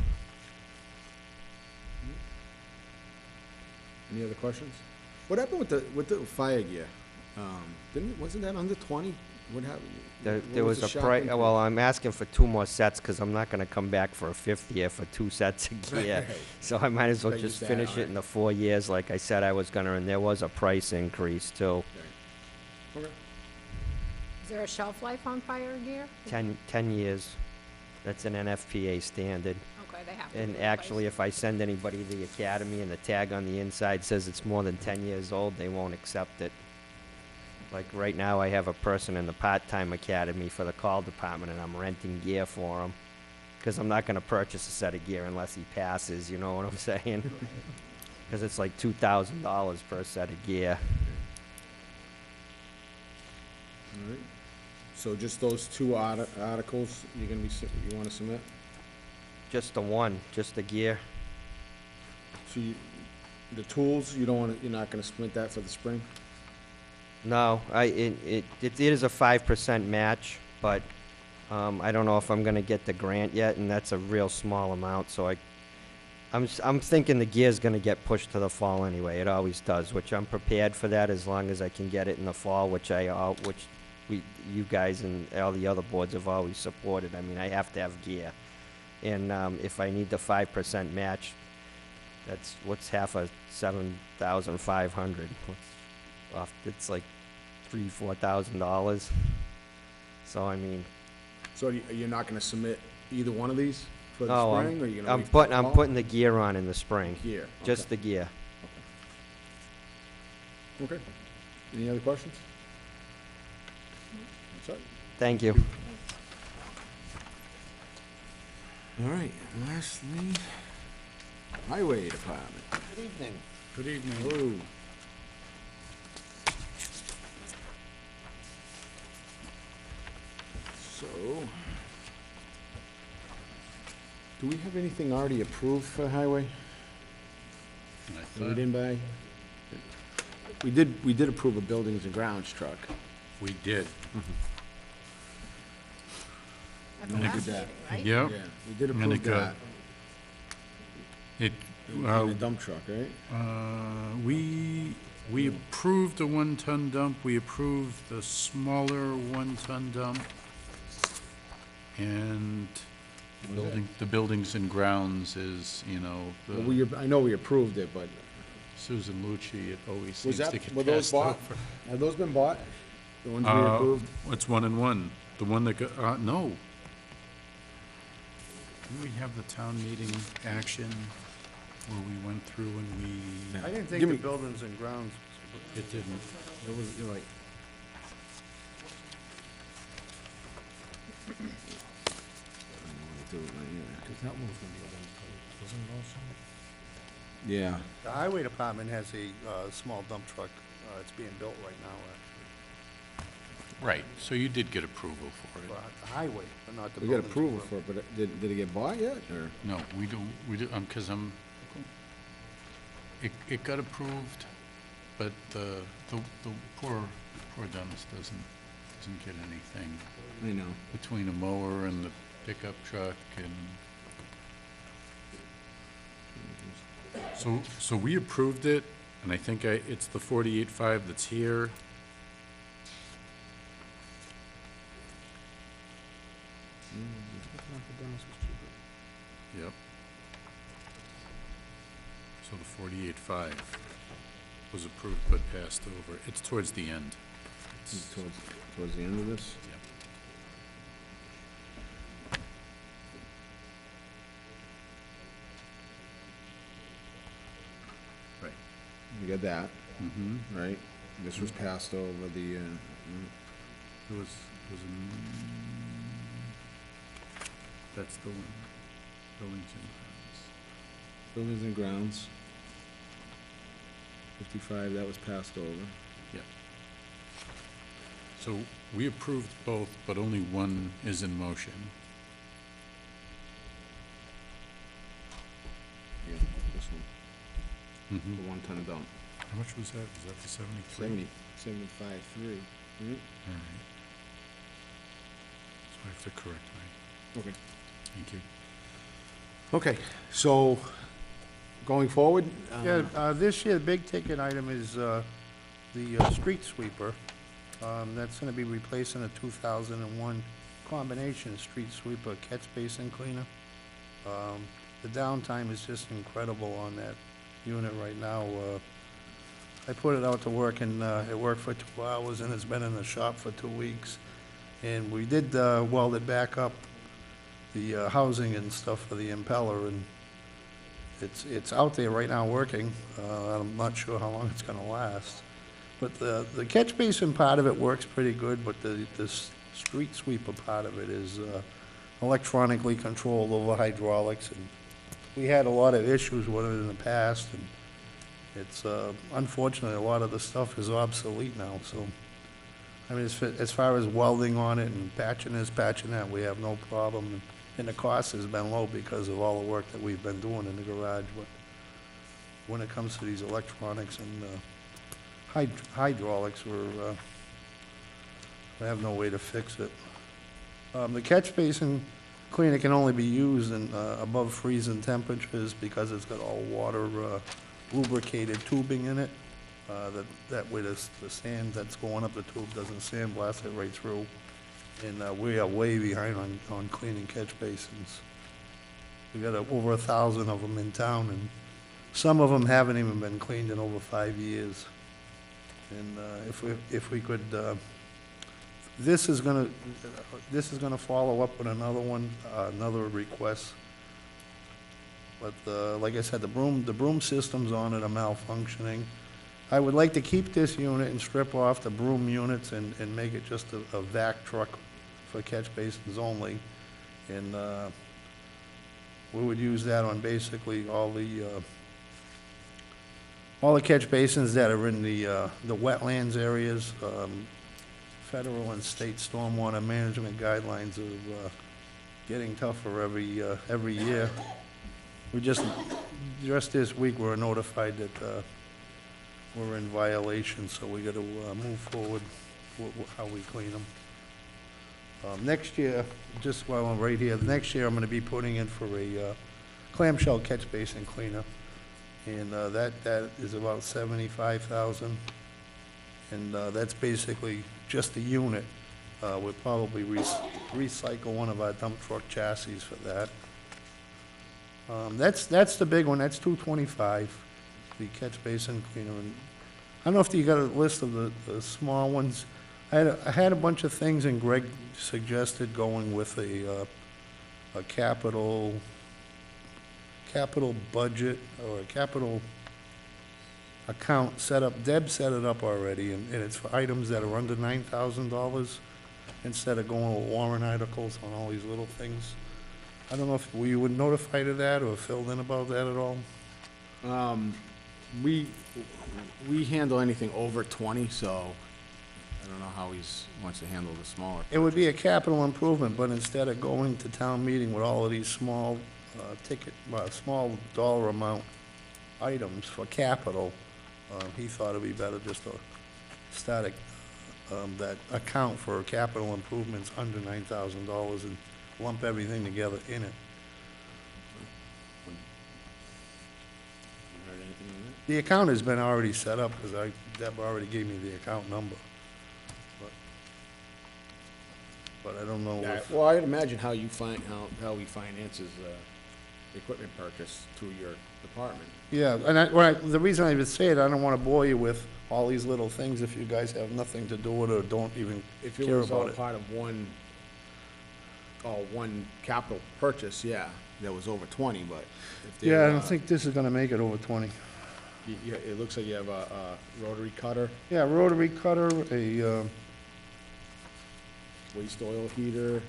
Any other questions? What happened with the fire gear? Wasn't that under 20? What happened? There was a price, well, I'm asking for 2 more sets, because I'm not gonna come back for a 5th year for 2 sets of gear. Right. So I might as well Like you just said, finish it alright. in the 4 years like I said I was gonna, and there was a price increase too. Okay. Is there a shelf life on fire gear? 10 years. That's an NFPA standard. Okay, they have to. And be actually, replaced. if I send anybody to the academy and the tag on the inside says it's more than 10 years old, they won't accept it. Like right now, I have a person in the part-time academy for the call department, and I'm renting gear for him. Because I'm not gonna purchase a set of gear unless he passes, you know what I'm saying? Because it's like $2,000 per set of gear. All right. So just those 2 articles you're gonna be, you wanna submit? Just the one, just the gear. So the tools, you're not gonna submit that for the spring? No, it is a 5% match, but I don't know if I'm gonna get the grant yet, and that's a real small amount, so I'm thinking the gear's gonna get pushed to the fall anyway. It always does, which I'm prepared for that as long as I can get it in the fall, which you guys and all the other boards have always supported. I mean, I have to have gear, and if I need the 5% match, what's half of 7,500? It's like $3,000-4,000. So I mean, So you're not gonna submit either one of these for the no, spring, or you're gonna I'm wait for the I'm fall? putting the gear on in the spring. Gear, Just okay. the gear. Okay. Any other questions? That's it. Thank you. All right, lastly, Highway Department. Good evening. Good evening. Hello. So, do we have anything already approved for highway? I that We thought didn't buy? We did approve a buildings and grounds truck. we did. At the we last did that. meeting, right? Yep. Yeah, we did And approve it got- that. It, And a dump truck, right? we approved the 1-ton dump, we approved the smaller 1-ton dump, and the buildings and grounds is, you know, Well, I know we approved it, but Susan Lucci, it always was seems to that, get were those passed bought? over. Have those been bought? The ones we approved? It's 1 and 1. The one that got, no. Didn't we have the town meeting action where we went through and we, I didn't Give think me- the buildings and grounds, it didn't. It was, you're right. Because that one's gonna be a one-ton, wasn't it also? Yeah, the highway department has a, small dump truck, it's being built right now, Right, so you did get approval for it. the highway, but not the we buildings. got approval and for it, but did it get bought yet, or? No, we do, 'cause it got approved, but the poor Dennis doesn't get anything I know. between a mower and the pickup truck and. So we approved it, and I think it's the 48.5 that's here. Yep. So the 48.5 was approved but passed over. It's towards the end. It's- Towards the end of this? Yep. Right. You got that, Mm-hmm. right? This was passed over the, It was that's the one. Buildings and grounds. buildings and grounds. 55, that was passed over. Yep. So we approved both, but only one is in motion. Yeah, this one, Mm-hmm. the one-ton dump. How much was that? Was that the 73? 75.3. All right. So I have to correct my, Okay. thank you. Okay, so, going forward? Yeah, this year, the big ticket item is the street sweeper. That's gonna be replacing a 2001 combination street sweeper catch basin cleaner. The downtime is just incredible on that unit right now. I put it out to work and it worked for 2 hours and it's been in the shop for 2 weeks. And we did weld it back up, the housing and stuff for the impeller, and it's out there right now working. I'm not sure how long it's gonna last. But the catch basin part of it works pretty good, but the street sweeper part of it is electronically controlled over hydraulics, and we had a lot of issues with it in the past, and it's unfortunately, a lot of the stuff is obsolete now, so. I mean, as far as welding on it and patching this, patching that, we have no problem. And the cost has been low because of all the work that we've been doing in the garage. But when it comes to these electronics and hydraulics, we have no way to fix it. The catch basin cleaner can only be used in above freezing temperatures because it's got all water lubricated tubing in it. That way the sand that's going up the tube doesn't sandblast it right through. And we are way behind on cleaning catch basins. We got over 1,000 of them in town, and some of them haven't even been cleaned in over 5 years. And if we could, this is gonna follow up with another one, another request. But like I said, the broom systems on it are malfunctioning. I would like to keep this unit and strip off the broom units and make it just a vac truck for catch basins only. And we would use that on basically all the catch basins that are in the wetlands areas. Federal and state stormwater management guidelines are getting tougher every year. We just this week, we were notified that we're in violation, so we gotta move forward with how we clean them. Next year, just while I'm right here, next year I'm gonna be putting in for a clamshell catch basin cleaner. And that is about 75,000. And that's basically just a unit. We'll probably recycle one of our dump truck chassis for that. That's the big one, that's 225, the catch basin cleaner. And I don't know if you got a list of the small ones. I had a bunch of things, and Greg suggested going with a capital budget or a capital account set up. Deb set it up already, and it's for items that are under $9,000 instead of going with warrant articles on all these little things. I don't know if we were notified of that or filled in about that at all. We handle anything over 20, so I don't know how wants to handle the smaller. It would be a capital improvement, but instead of going to town meeting with all of these small small dollar amount items for capital, he thought it'd be better just to start that account for capital improvements under $9,000 and lump everything together in it. Heard anything on that? The account has been already set up, because Deb already gave me the account number. But I don't know if, Well, I'd imagine how we finance is equipment purchase to your department. Yeah, and the reason I would say it, I don't wanna bore you with all these little things if you guys have nothing to do with it or don't even If it care was all about it. part of one capital purchase, yeah, that was over 20, but if Yeah, I they're, don't think this is gonna make it over 20. it looks like you have a rotary cutter, Yeah, rotary cutter, a, waste oil heater,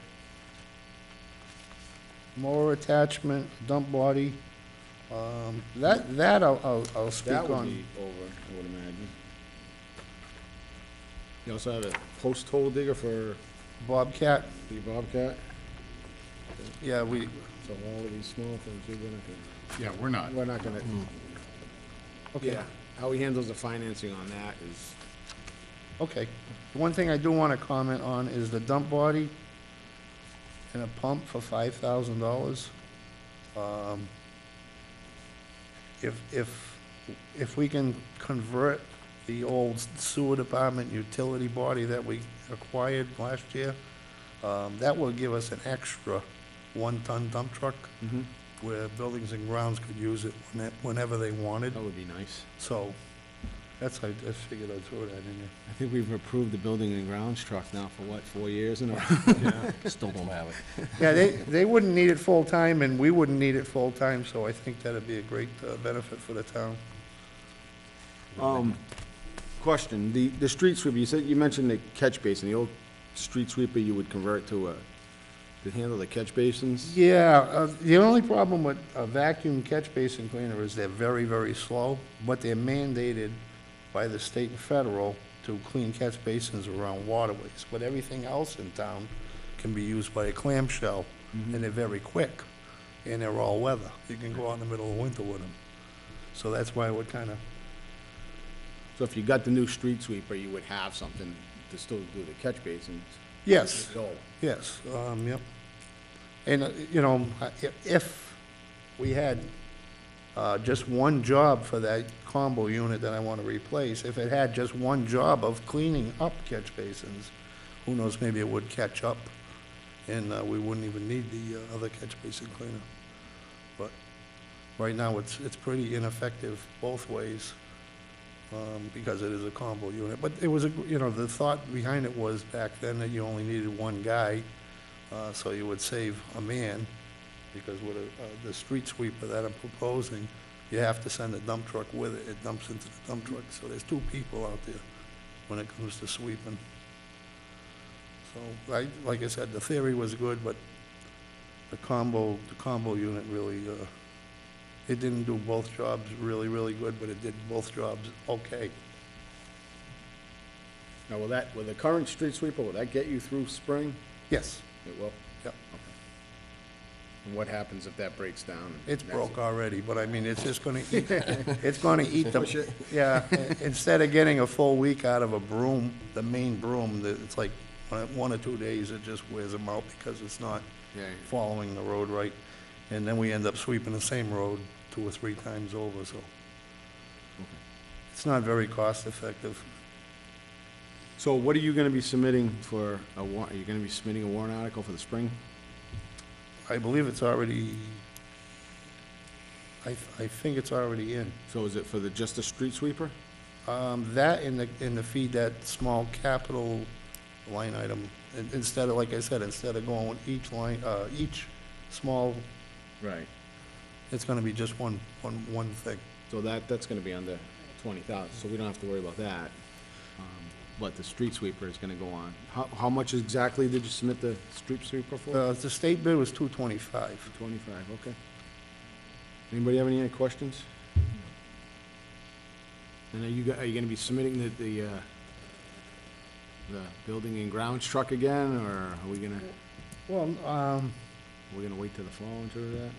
mower attachment, dump body. That I'll speak that would on. be over, I would imagine. You also have a post hole digger for Bobcat, the Bobcat, yeah, so all of these small things, we're not gonna, Yeah, we're not. we're not gonna, okay, yeah, how he handles the financing on that is, okay. The one thing I do wanna comment on is the dump body and a pump for $5,000. If we can convert the old sewer department utility body that we acquired last year, that will give us an extra 1-ton dump truck where buildings and grounds could use it whenever they wanted. that would be nice. So, I just figured I'd throw that in there. I think we've approved the building and grounds truck now for what, 4 years in a row? Still don't have it. Yeah, they wouldn't need it full-time, and we wouldn't need it full-time, so I think that'd be a great benefit for the town. Question, the street sweeper, you mentioned the catch basin, the old street sweeper you would convert to handle the catch basins? Yeah, the only problem with a vacuum catch basin cleaner is they're very, very slow, but they're mandated by the state and federal to clean catch basins around waterways. But everything else in town can be used by a clamshell, and they're very quick, and they're all weather. You can go out in the middle of winter with them. So that's why I would kind of, So if you got the new street sweeper, you would have something to still do the catch basins? yes. Go. Yes, yep. And, you know, if we had just one job for that combo unit that I want to replace, if it had just one job of cleaning up catch basins, who knows, maybe it would catch up, and we wouldn't even need the other catch basin cleaner. But right now, it's pretty ineffective both ways, because it is a combo unit. But it was, you know, the thought behind it was back then that you only needed one guy, so you would save a man, because with the street sweeper that I'm proposing, you have to send a dump truck with it. It dumps into the dump truck, so there's 2 people out there when it comes to sweeping. So, like I said, the theory was good, but the combo unit really, it didn't do both jobs really, really good, but it did both jobs okay. Now, will the current street sweeper, will that get you through spring? Yes, It will? yep. And what happens if that breaks down? It's That's broke it. already, but I mean, it's just gonna eat, it's gonna eat Push the, it. yeah, instead of getting a full week out of a broom, the main broom, it's like 1 or 2 days, it just wears them out because it's not Yeah, following the road right. And then we end up sweeping the same road 2 or 3 times over, so. It's not very cost effective. So what are you gonna be submitting for a are you gonna be submitting a warrant article for the spring? I believe it's already, I think it's already in. So is it for just the street sweeper? That in the feed, that small capital line item, instead of, like I said, instead of going with each line, each small, Right. it's gonna be just one thing. So that's gonna be under 20,000, so we don't have to worry about that. But the street sweeper is gonna go on. How much exactly did you submit the street sweeper for? The state bid was $225. 25, okay. Anybody have any other questions? And are you gonna be submitting the building and grounds truck again, or are we gonna, Well, wait till the fall and do that?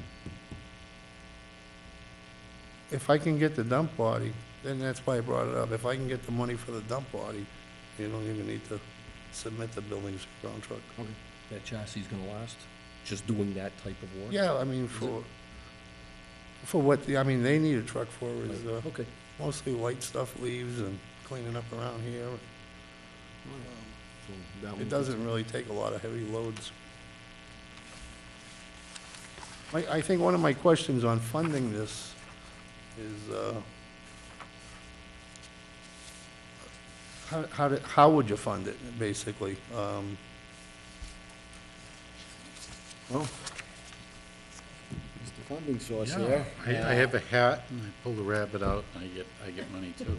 if I can get the dump body, then that's why I brought it up. If I can get the money for the dump body, you don't even need to submit the buildings and ground truck. Okay. That chassis is gonna last? Just doing that type of work? Yeah, I mean, for what, I mean, they need a truck for is, Okay. mostly light stuff, leaves and cleaning up around here. So that It one- doesn't really take a lot of heavy loads. I think one of my questions on funding this is, how would you fund it, basically? Well, it's the funding source Yeah, here. I have a hat, and I pull the rabbit out, and I get money too.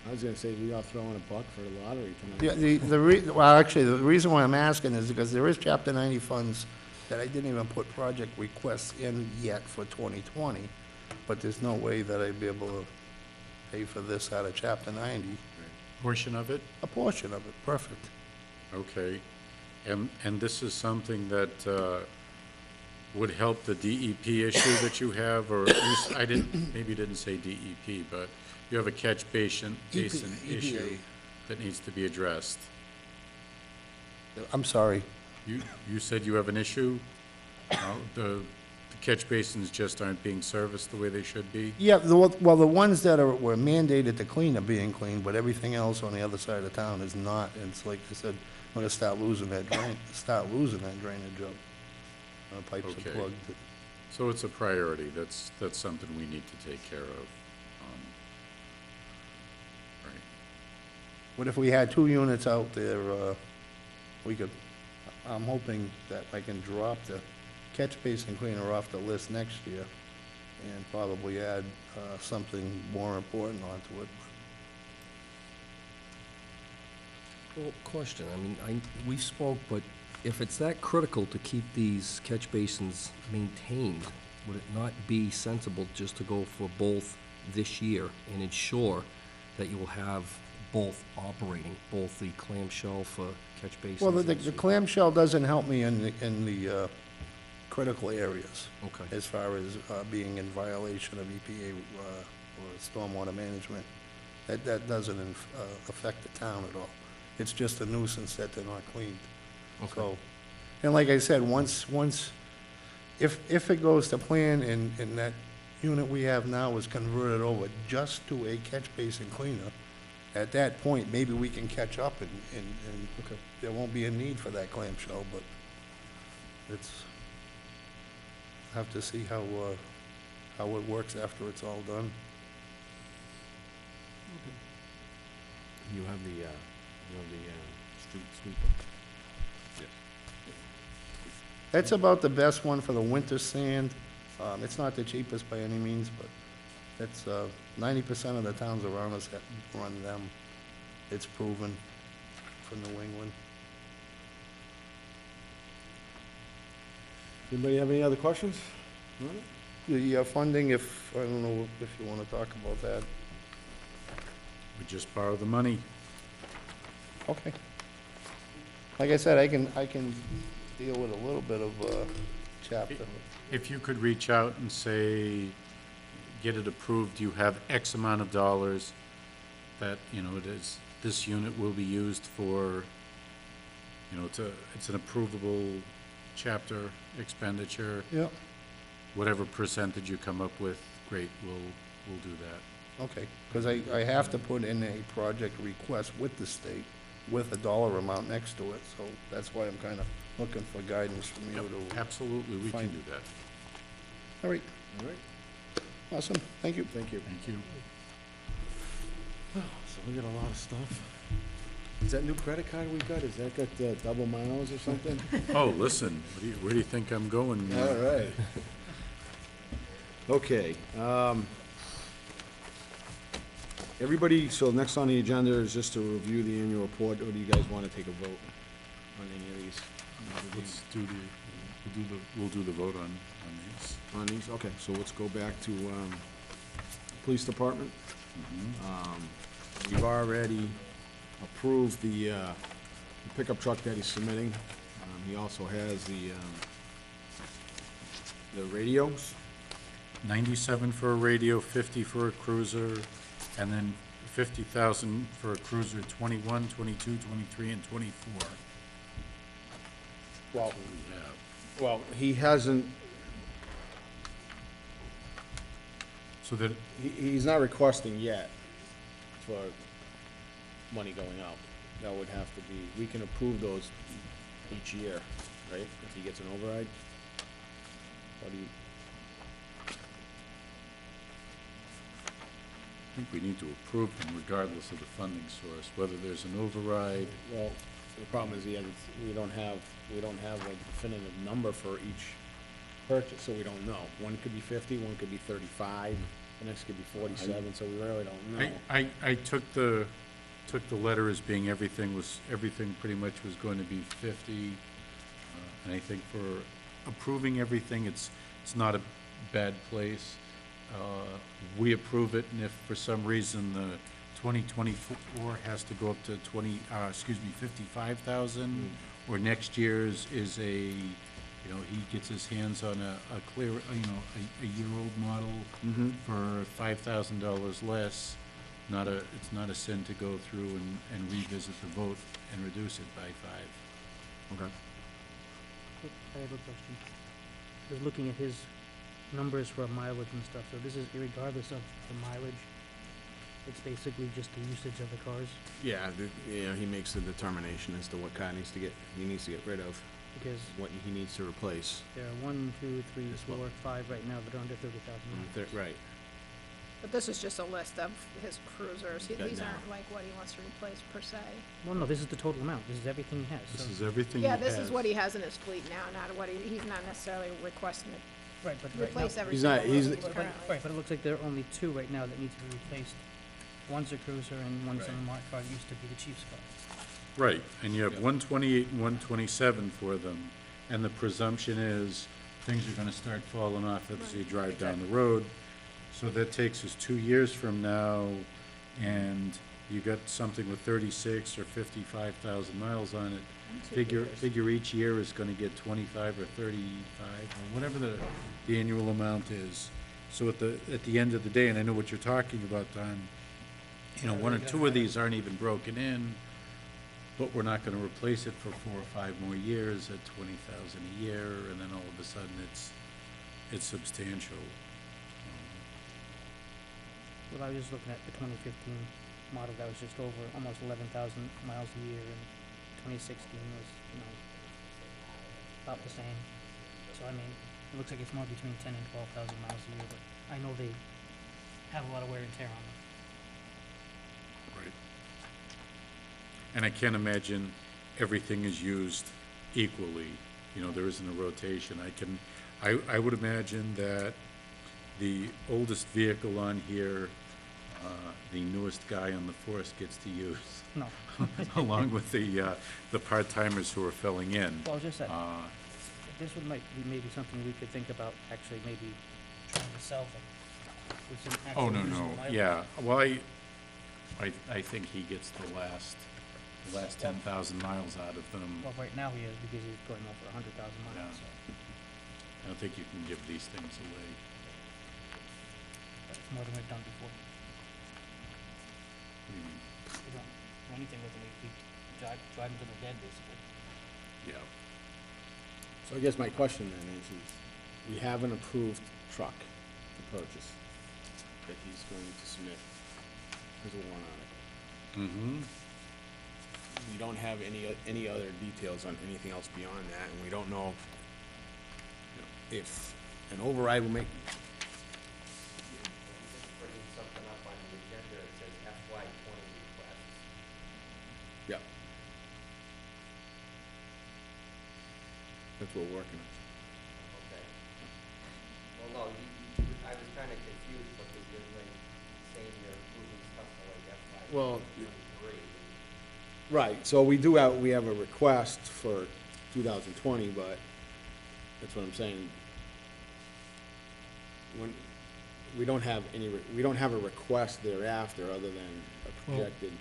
I was gonna say, we all throwing a buck for the lottery Yeah, tonight. well, actually, the reason why I'm asking is because there is Chapter 90 funds that I didn't even put project requests in yet for 2020, but there's no way that I'd be able to pay for this out of Chapter 90. Portion of it? A portion of it, perfect. Okay. And this is something that would help the DEP issue that you have, or at least, maybe you didn't say DEP, but you have a catch basin issue EPA. that needs to be addressed. I'm sorry. You said you have an issue? The catch basins just aren't being serviced the way they should be? Yeah, well, the ones that were mandated to clean are being cleaned, but everything else on the other side of town is not. And it's like I said, we're gonna start losing that drainage up. Pipes Okay. are plugged. So it's a priority. That's something we need to take care of. Right. What if we had 2 units out there, we could, I'm hoping that I can drop the catch basin cleaner off the list next year and probably add something more important onto it. Well, question, I mean, we spoke, but if it's that critical to keep these catch basins maintained, would it not be sensible just to go for both this year and ensure that you will have both operating, both the clamshell for catch basins? Well, the and sweep? clamshell doesn't help me in the critical areas Okay. as far as being in violation of EPA or stormwater management. That doesn't affect the town at all. It's just a nuisance that they're not cleaned. Okay. So, and like I said, if it goes to plan and that unit we have now is converted over just to a catch basin cleaner, at that point, maybe we can catch up and Okay. there won't be a need for that clamshell, but have to see how it works after it's all done. You have the street sweeper. That's about the best one for the winter sand. It's not the cheapest by any means, but it's 90% of the towns around us that run them. It's proven for New England. Anybody have any other questions? The funding, I don't know if you want to talk about that. We just borrow the money. Okay. Like I said, I can deal with a little bit of chapter. If you could reach out and say, get it approved, you have X amount of dollars that, this unit will be used for, it's an approvable chapter expenditure. Yep. Whatever percentage you come up with, great, we'll do that. Okay, because I have to put in a project request with the state with a dollar amount next to it, so that's why I'm kind of looking for guidance from you Yep, to. absolutely, we can Fine. do that. All right, All right, awesome, thank you. thank you. Thank you. So we got a lot of stuff. Is that new credit card we got, is that got double miles or something? Oh, listen, where do you think I'm going? All right. Okay, everybody, so next on the agenda is just to review the annual report, or do you guys want to take a vote on any of these? Let's we'll do the vote on these. On these, okay, so let's go back to, police department. We've already approved the pickup truck that he's submitting. He also has the radios. 97 for a radio, 50 for a cruiser, and then 50,000 for a cruiser, 21, 22, 23, and 24. Well, We have. well, he hasn't, So that, he's not requesting yet for money going out. That would have to be, we can approve those each year, right, if he gets an override? What do you, I think we need to approve them regardless of the funding source, whether there's an override. well, the problem is, we don't have a definitive number for each purchase, so we don't know. One could be 50, one could be 35, the next could be 47, so we really don't know. I took the letter as being everything pretty much was going to be 50. And I think for approving everything, it's not a bad place. We approve it, and if for some reason the 2024 has to go up to 55,000, or next year's is a, he gets his hands on a clear, a year-old model for $5,000 less, it's not a sin to go through and revisit the vote and reduce it by 5. Okay. I have a question. Just looking at his numbers for mileage and stuff, so this is irregardless of the mileage? It's basically just the usage of the cars? Yeah, he makes the determination as to what car he needs to get rid of, Because what he needs to replace. there are 1, 2, 3, This 4, one. 5 right now that are under 30,000 miles. Right. But this is just a list of his cruisers. That These now. aren't like what he wants to replace per se. Well, no, this is the total amount. This is everything he has. This So- is everything he Yeah, has. this is what he has in his fleet now, not what he's not necessarily requesting to Right, but right now, replace every He's single not- one he's- of these but, currently. right, but it looks like there are only 2 right now that need to be replaced. One's a cruiser and one's a Right. marked car, used to be the chief's car. Right, and you have Yeah. 128 and 127 for them, and the presumption is things are gonna start falling off as you drive down the road. So that takes us 2 years from now, and you got something with 36 or 55,000 miles on it. Figure each year is gonna get 25 or 35, or whatever the annual amount is. So at the end of the day, and I know what you're talking about, Don, 1 or 2 of these aren't even broken in, but we're not gonna replace it for 4 or 5 more years at 20,000 a year, and then all of a sudden it's substantial. Well, I was just looking at the 2015 model that was just over almost 11,000 miles a year, and 2016 was, about the same. So, I mean, it looks like it's more between 10 and 12,000 miles a year, but I know they have a lot of wear and tear on them. Right. And I can't imagine everything is used equally, there isn't a rotation. I would imagine that the oldest vehicle on here, the newest guy on the force gets to use, No. along with the part-timers who are filling in. Well, just that, Uh, this might be maybe something we could think about, actually maybe trying to sell them with some actual Oh, no, usable no, mileage. yeah, well, I think he gets the last 10,000 miles out of them. Well, right now he is, because he's going over 100,000 miles, Yeah. so I don't think you can give these things away. that's more than we've done before. What do you mean? We don't do anything with them, we drive them to the dead, basically. Yeah. So I guess my question then is we have an approved truck to purchase that he's going to submit as a warrant article. Mm-hmm. We don't have any other details on anything else beyond that, and we don't know if an override will make, Bringing something up on the agenda, it says FY 20 requests. yeah. That's what we're working on. Okay. Well, no, I was kind of confused because you're like saying you're approving stuff for like FY Well, 23. right, so we have a request for 2020, but that's what I'm saying. When, we don't have a request thereafter other than a projected,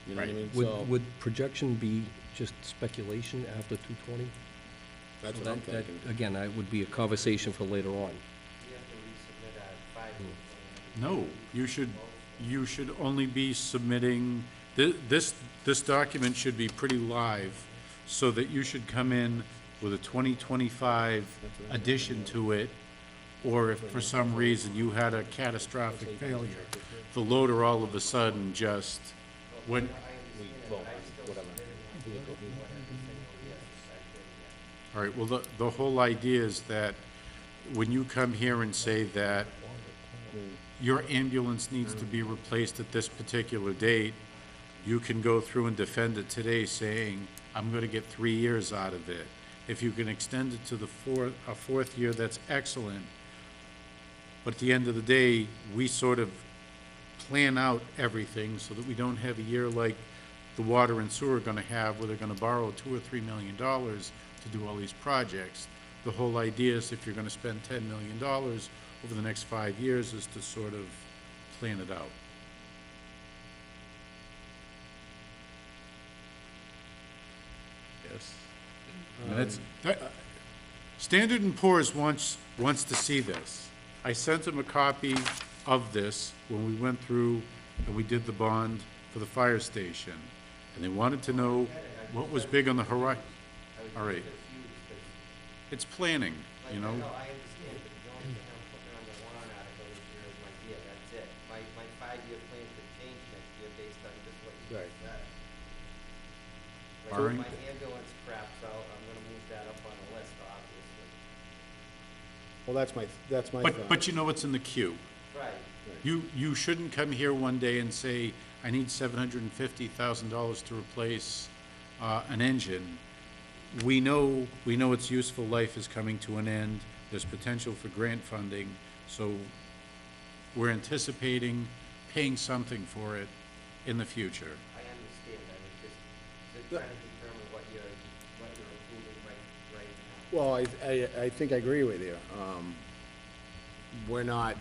you know what I mean? So, Would projection be just speculation after 220? that's what I'm thinking. Again, that would be a conversation for later on. We have to resubmit a 5-year plan. No, you should only be submitting, this document should be pretty live, so that you should come in with a 2025 addition to it, or if for some reason you had a catastrophic failure, the loader all of a sudden just went. All right, well, the whole idea is that when you come here and say that your ambulance needs to be replaced at this particular date, you can go through and defend it today saying, I'm gonna get 3 years out of it. If you can extend it to a fourth year, that's excellent. But at the end of the day, we sort of plan out everything so that we don't have a year like the water and sewer are gonna have, where they're gonna borrow $2 or $3 million to do all these projects. The whole idea is if you're gonna spend $10 million over the next 5 years is to sort of plan it out. Yes. And Standard & Poor's wants to see this. I sent them a copy of this when we went through and we did the bond for the fire station. And they wanted to know what was big on the horizon. All right. It's planning, you know? No, I understand, but the only thing I'm putting on the warrant article this year is my gear, that's it. My 5-year plan could change next year based on just what you Right. said. Like, Barring- if my ambulance craps out, I'm gonna move that up on the list, obviously. Well, that's my thought. But you know what's in the queue. Right. You shouldn't come here one day and say, I need $750,000 to replace an engine. We know its useful life is coming to an end. There's potential for grant funding, so we're anticipating paying something for it in the future. I understand, I was just trying to determine what you're approving right now. Well, I think I agree with you. We're not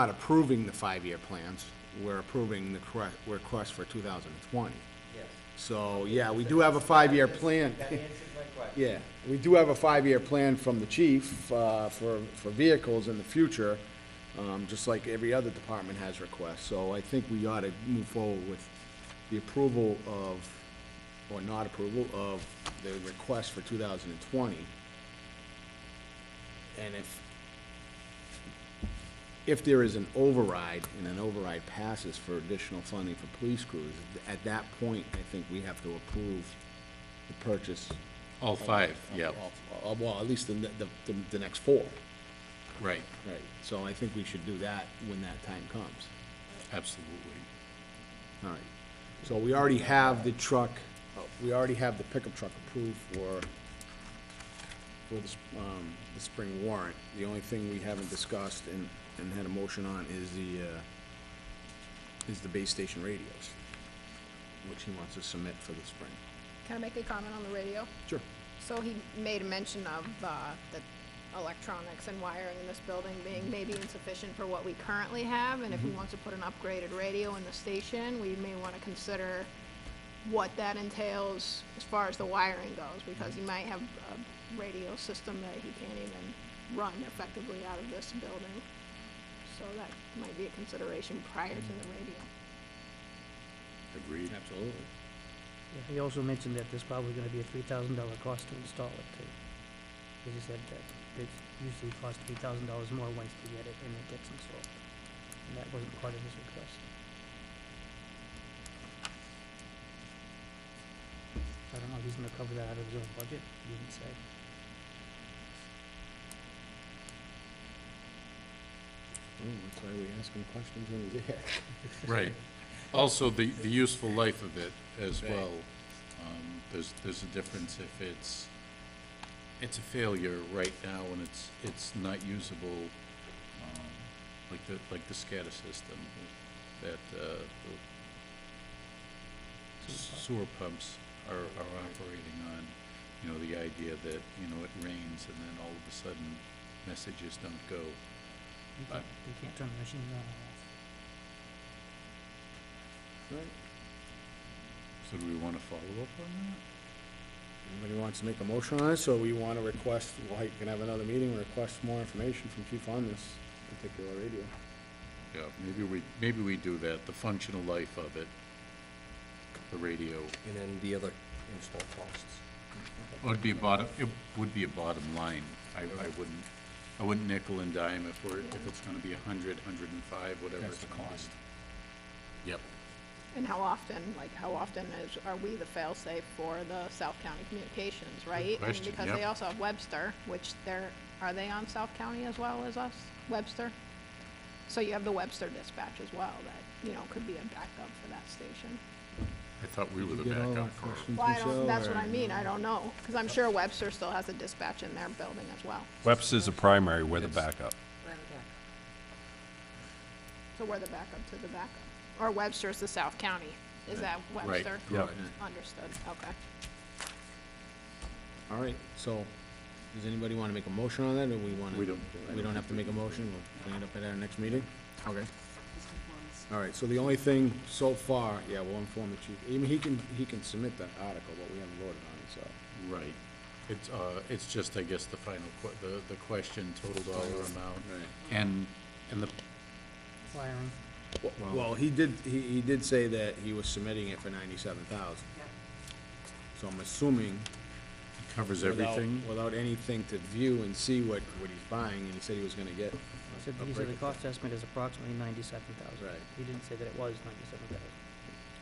approving the 5-year plans. We're approving the request for 2020. Yes. So, yeah, we do have a 5-year plan. That answers my question. Yeah, we do have a 5-year plan from the chief for vehicles in the future, just like every other department has requests. So I think we ought to move forward with the approval of, or not approval of, the request for 2020. And if there is an override, and an override passes for additional funding for police crews, at that point, I think we have to approve the purchase. All 5, yeah, Well, at least the next 4. right, Right. So I think we should do that when that time comes. absolutely. All right. So we already have the truck, we already have the pickup truck approved for the spring warrant. The only thing we haven't discussed and had a motion on is the base station radios, which he wants to submit for the spring. Can I make a comment on the radio? Sure. So he made a mention of the electronics and wiring in this building being maybe insufficient for what we currently have, and if he wants to put an upgraded radio in the station, we may want to consider what that entails as far as the wiring goes, because he might have a radio system that he can't even run effectively out of this building. So that might be a consideration prior to the radio. Agreed. Absolutely. Yeah, he also mentioned that there's probably gonna be a $3,000 cost to install it too. Because he said that it usually costs $3,000 more once you get it and it gets installed. And that wasn't part of his request. I don't know if he's gonna cover that out of his own budget, he didn't say. Oh, that's why we ask him questions when he's here. Right. Also, the useful life of it as Right. well. There's a difference if it's a failure right now and it's not usable, like the SCADA system that the sewer pumps are operating on. You know, the idea that, it rains and then all of a sudden messages don't go. They can't turn the machine on or off. Right. So do we want to follow up on that? Anybody wants to make a motion on this, or we want to request, well, you can have another meeting, and request more information from Chief on this particular radio? Yeah, maybe we do that, the functional life of it, the radio. And then the other install costs. It would be a bottom line. I wouldn't nickel and dime if it's gonna be 100, 105, whatever That's it's the gonna be. cost. Yep. And how often are we the fail-safe for the South County Communications, right? question, And because yep. they also have Webster, which are they on South County as well as us, Webster? So you have the Webster dispatch as well, that, could be a backup for that station. I thought we were the Get all backup our for it. questions, Well, Michelle, that's or- what I mean, I don't know, because I'm sure Webster still has a dispatch in their building as well. Webster's a primary, we're the backup. So we're the backup to the backup. Or Webster's the South County. Is that Webster? Yep. Understood, okay. All right, so, does anybody want to make a motion on that, or we want to? We don't. We don't have to make a motion, we'll bring it up at our next meeting? Okay. All right, so the only thing so far, yeah, we'll inform the chief, I mean, he can submit the article, but we haven't voted on it, so. Right. It's just, I guess, the final, the question, total dollar amount. Right. And the, Wiring. Well, he did say that he was submitting it for 97,000. So I'm assuming. covers without- everything. Without anything to view and see what he's buying, and he said he was gonna get. He said the cost estimate is approximately 97,000. Right. He didn't say that it was 97,000.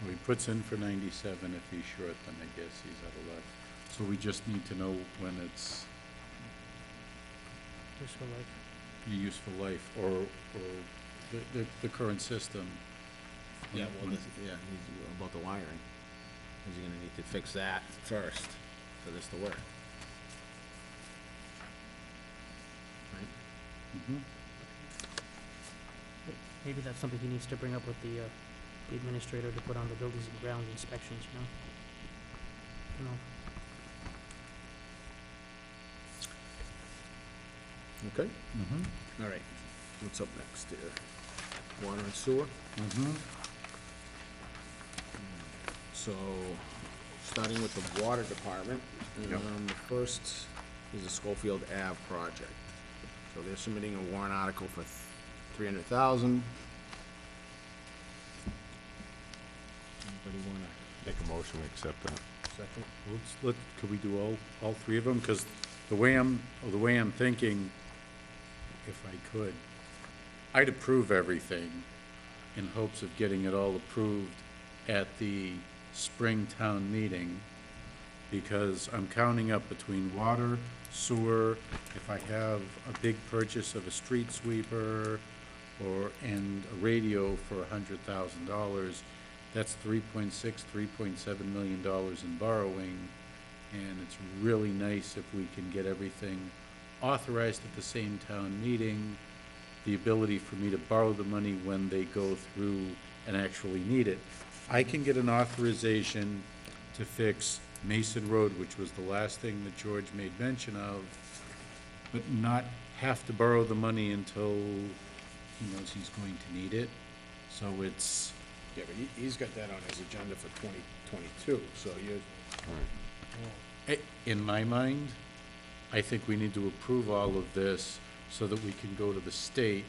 Well, he puts in for 97. If he's short, then I guess he's out of luck. So we just need to know when it's Just for like, your useful life, or the current system. Yeah, well, he's about the wiring. He's gonna need to fix that first for this to work. Right? Mhm. maybe that's something he needs to bring up with the administrator to put on the buildings and grounds inspections, Okay, Mhm. all right. What's up next here? Water and sewer? Mhm. So, starting with the water department, Yep. the first is the Schofield Ave project. So they're submitting a warrant article for 300,000. Anybody wanna Make a motion to accept that. second? Could we do all three of them? Because the way I'm thinking, if I could, I'd approve everything in hopes of getting it all approved at the spring town meeting, because I'm counting up between water, sewer, if I have a big purchase of a street sweeper and a radio for $100,000, that's $3.7 million in borrowing, and it's really nice if we can get everything authorized at the same town meeting, the ability for me to borrow the money when they go through and actually need it. I can get an authorization to fix Mason Road, which was the last thing that George made mention of, but not have to borrow the money until he knows he's going to need it. So it's, Yeah, but he's got that on his agenda for 2022, so you're. in my mind, I think we need to approve all of this so that we can go to the state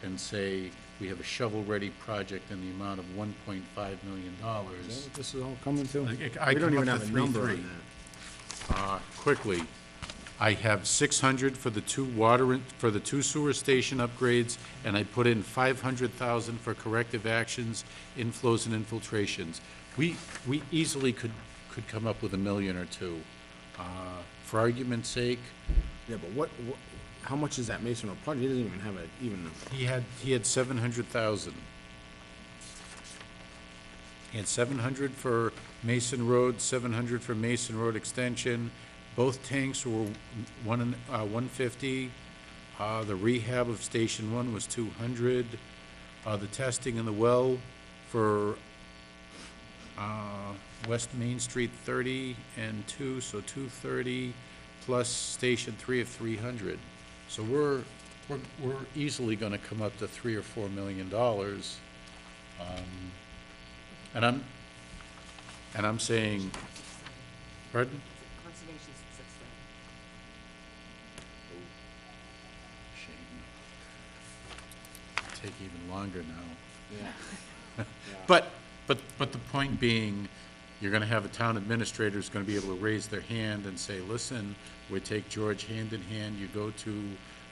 and say, we have a shovel-ready project in the amount of $1.5 million. Is that what this is all coming to? I We don't come even up have a to number 3.3. on that. Quickly, I have 600 for the for the two sewer station upgrades, and I put in 500,000 for corrective actions, inflows and infiltrations. We easily could come up with $1 million or $2 million. For argument's sake, Yeah, but how much is that Mason Road project? He doesn't even have he had 700,000. He had 700 for Mason Road, 700 for Mason Road Extension. Both tanks were 150. The rehab of Station 1 was 200. The testing in the well for West Main Street 30 and 2, so 230, plus Station 3 of 300. So we're easily gonna come up to $3 or $4 million. And I'm saying, pardon? Conservation's Shame. Take even longer now. Yeah. But the point being, you're gonna have a town administrator who's gonna be able to raise their hand and say, listen, we take George hand in hand, you go to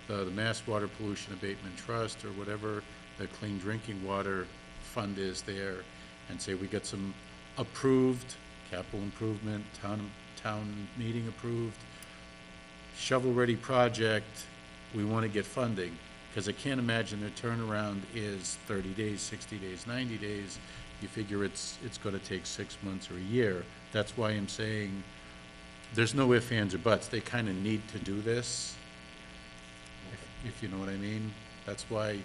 the Mass Water Pollution Abatement Trust or whatever the clean drinking water fund is there, and say we got some approved capital improvement, town meeting approved, shovel-ready project, we want to get funding, because I can't imagine their turnaround is 30 days, 60 days, 90 days. You figure it's going to take 6 months or a year. That's why I'm saying there's no ifs, ands, or buts. They kind of need to do this, if you know what I mean. That's why,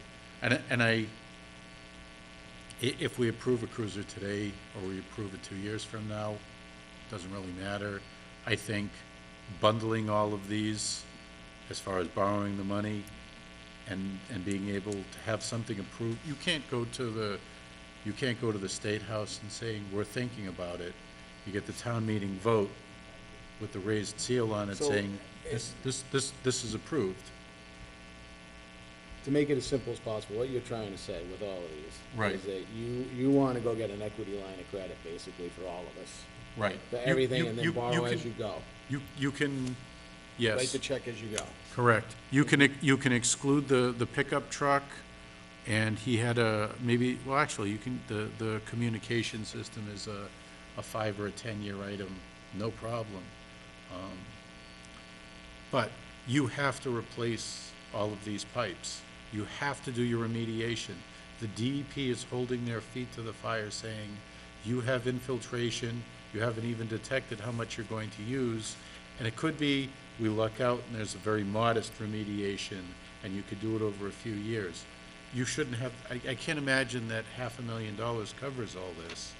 if we approve a cruiser today, or we approve it 2 years from now, doesn't really matter. I think bundling all of these, as far as borrowing the money and being able to have something approved, you can't go to the State House and saying, we're thinking about it. You get the town meeting vote with the raised seal on it So- saying, this is approved. To make it as simple as possible, what you're trying to say with all of these. Right. Is that you want to go get an equity line of credit, basically, for all of us. Right. For everything, and then borrow as can- you go. You can, Write yes, the check as you go. correct. You can exclude the pickup truck, and he had actually, you can, the communication system is a 5 or a 10-year item, no problem. But you have to replace all of these pipes. You have to do your remediation. The DEP is holding their feet to the fire saying, you have infiltration, you haven't even detected how much you're going to use, and it could be we luck out and there's a very modest remediation, and you could do it over a few years. You shouldn't have, I can't imagine that $500,000 covers all this.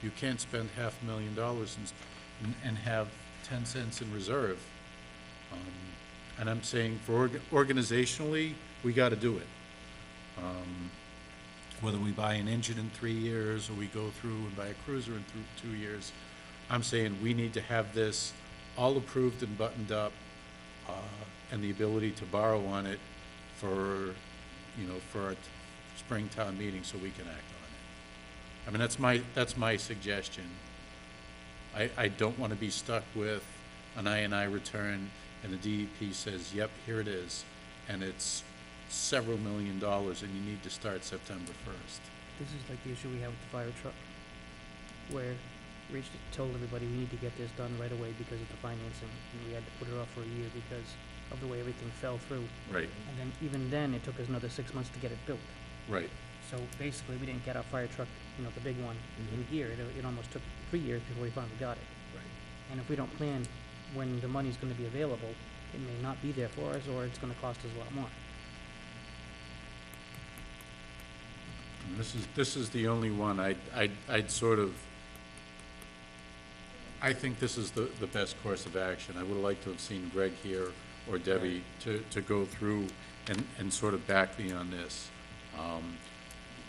You can't spend $500,000 and have 10 cents in reserve. And I'm saying for organizationally, we got to do it. Whether we buy an engine in 3 years or we go through and buy a cruiser in 2 years, I'm saying we need to have this all approved and buttoned up, and the ability to borrow on it for our spring town meeting so we can act on it. I mean, that's my suggestion. I don't want to be stuck with an I&I return and the DEP says, yep, here it is, and it's several $1 million and you need to start September 1st. This is like the issue we have with the fire truck, where Rich told everybody we need to get this done right away because of the financing, and we had to put it off for a year because of the way everything fell through. Right, And then, even then, it took us another 6 months to get it built. right. So basically, we didn't get our fire truck, the big one, in here. It almost took 3 years before we finally got it. Right. And if we don't plan when the money's gonna be available, it may not be there for us, or it's gonna cost us a lot more. And this is the only one I'd sort of, I think this is the best course of action. I would have liked to have seen Greg here or Debbie to go through and sort of back me on this.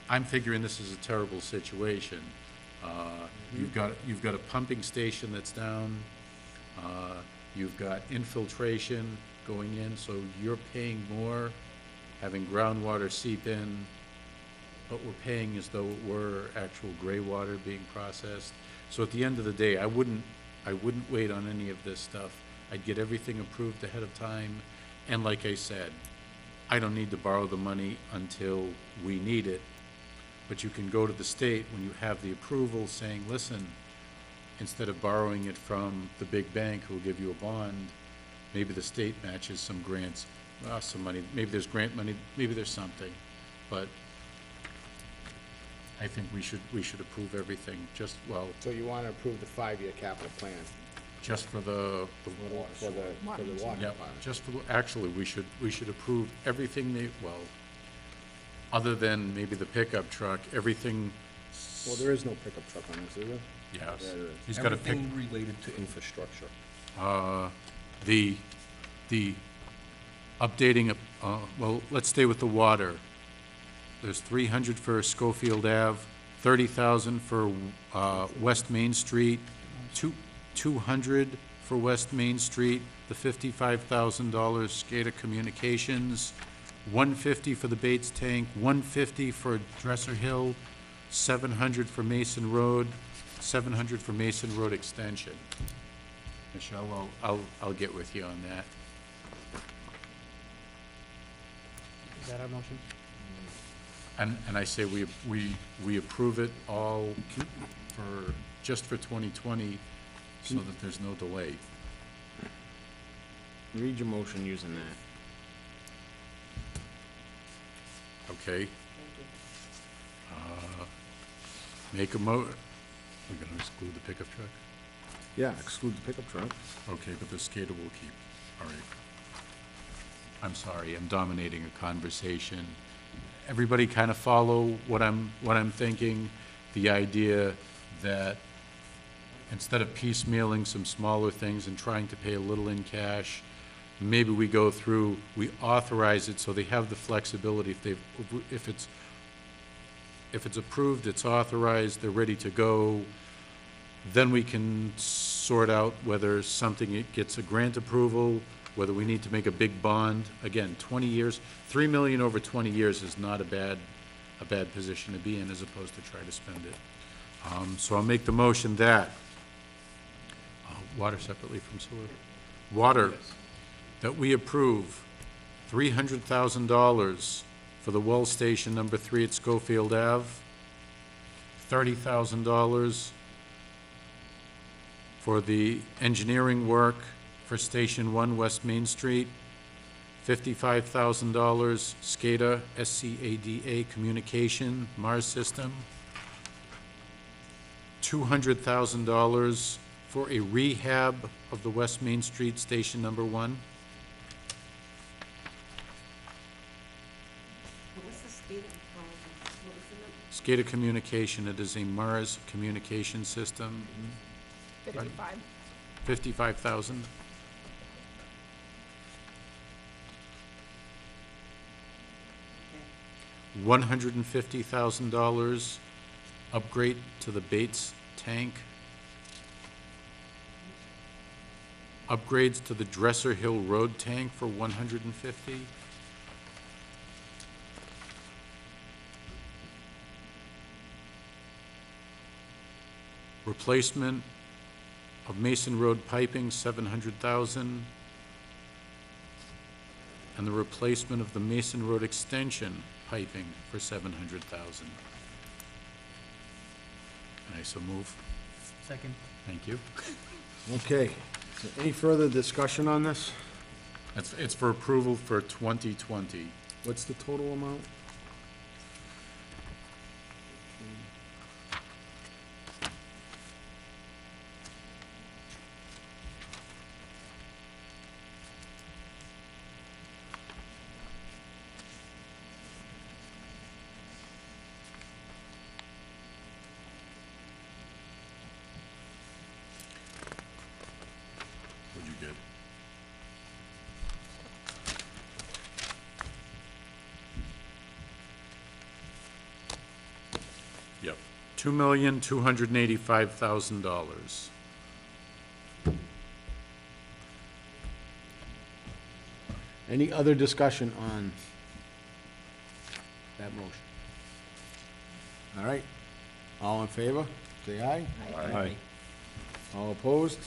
I'm figuring this is a terrible situation. You've got a pumping station that's down. You've got infiltration going in, so you're paying more, having groundwater seep in, but we're paying as though it were actual gray water being processed. So at the end of the day, I wouldn't wait on any of this stuff. I'd get everything approved ahead of time, and like I said, I don't need to borrow the money until we need it, but you can go to the state when you have the approval saying, listen, instead of borrowing it from the big bank who will give you a bond, maybe the state matches some grants, some money, maybe there's grant money, maybe there's something, but I think we should approve everything, So you want to approve the 5-year capital plan just for the for the water yeah, department? just for, actually, we should approve everything other than maybe the pickup truck, everything. Well, there is no pickup truck on this, is there? Yes. Yeah, there is. He's got a pick, Everything related to infrastructure. the updating, let's stay with the water. There's 300 for Schofield Ave, 30,000 for, West Main Street, 200 for West Main Street, the $55,000 SCADA Communications, 150 for the Bates Tank, 150 for Dresser Hill, 700 for Mason Road, 700 for Mason Road Extension. Michelle, I'll get with you on that. Is that our motion? And I say we approve it all for, just for 2020, so that there's no delay. Read your motion using that. Okay? Make a we're gonna exclude the pickup truck? Yeah, exclude the pickup truck. Okay, but the skater will keep, all right. I'm sorry, I'm dominating a conversation. Everybody kind of follow what I'm thinking? The idea that instead of piecemealing some smaller things and trying to pay a little in cash, maybe we go through, we authorize it so they have the flexibility. If it's approved, it's authorized, they're ready to go, then we can sort out whether something it gets a grant approval, whether we need to make a big bond. Again, 20 years, 3 million over 20 years is not a bad position to be in, as opposed to try to spend it. So I'll make the motion that, water separately from sewer. Water, that we approve $300,000 for the well station number 3 at Schofield Ave, $30,000 for the engineering work for Station 1 West Main Street, $55,000 SCADA, SCADA Communication, Mars System, $200,000 for a rehab of the West Main Street Station number 1. SCADA Communication, it is a Mars communication system, 55. 55,000. $150,000 upgrade to the Bates tank. Upgrades to the Dresser Hill Road tank for $150,000. Replacement of Mason Road piping, $700,000. And the replacement of the Mason Road extension piping for $700,000. And I so move. Second. Thank you. Okay, is there any further discussion on this? It's for approval for 2020. What's the total amount? What'd you get? Yep, $2,285,000. Any other discussion on that motion? All right, all in favor, say aye. Aye. All opposed?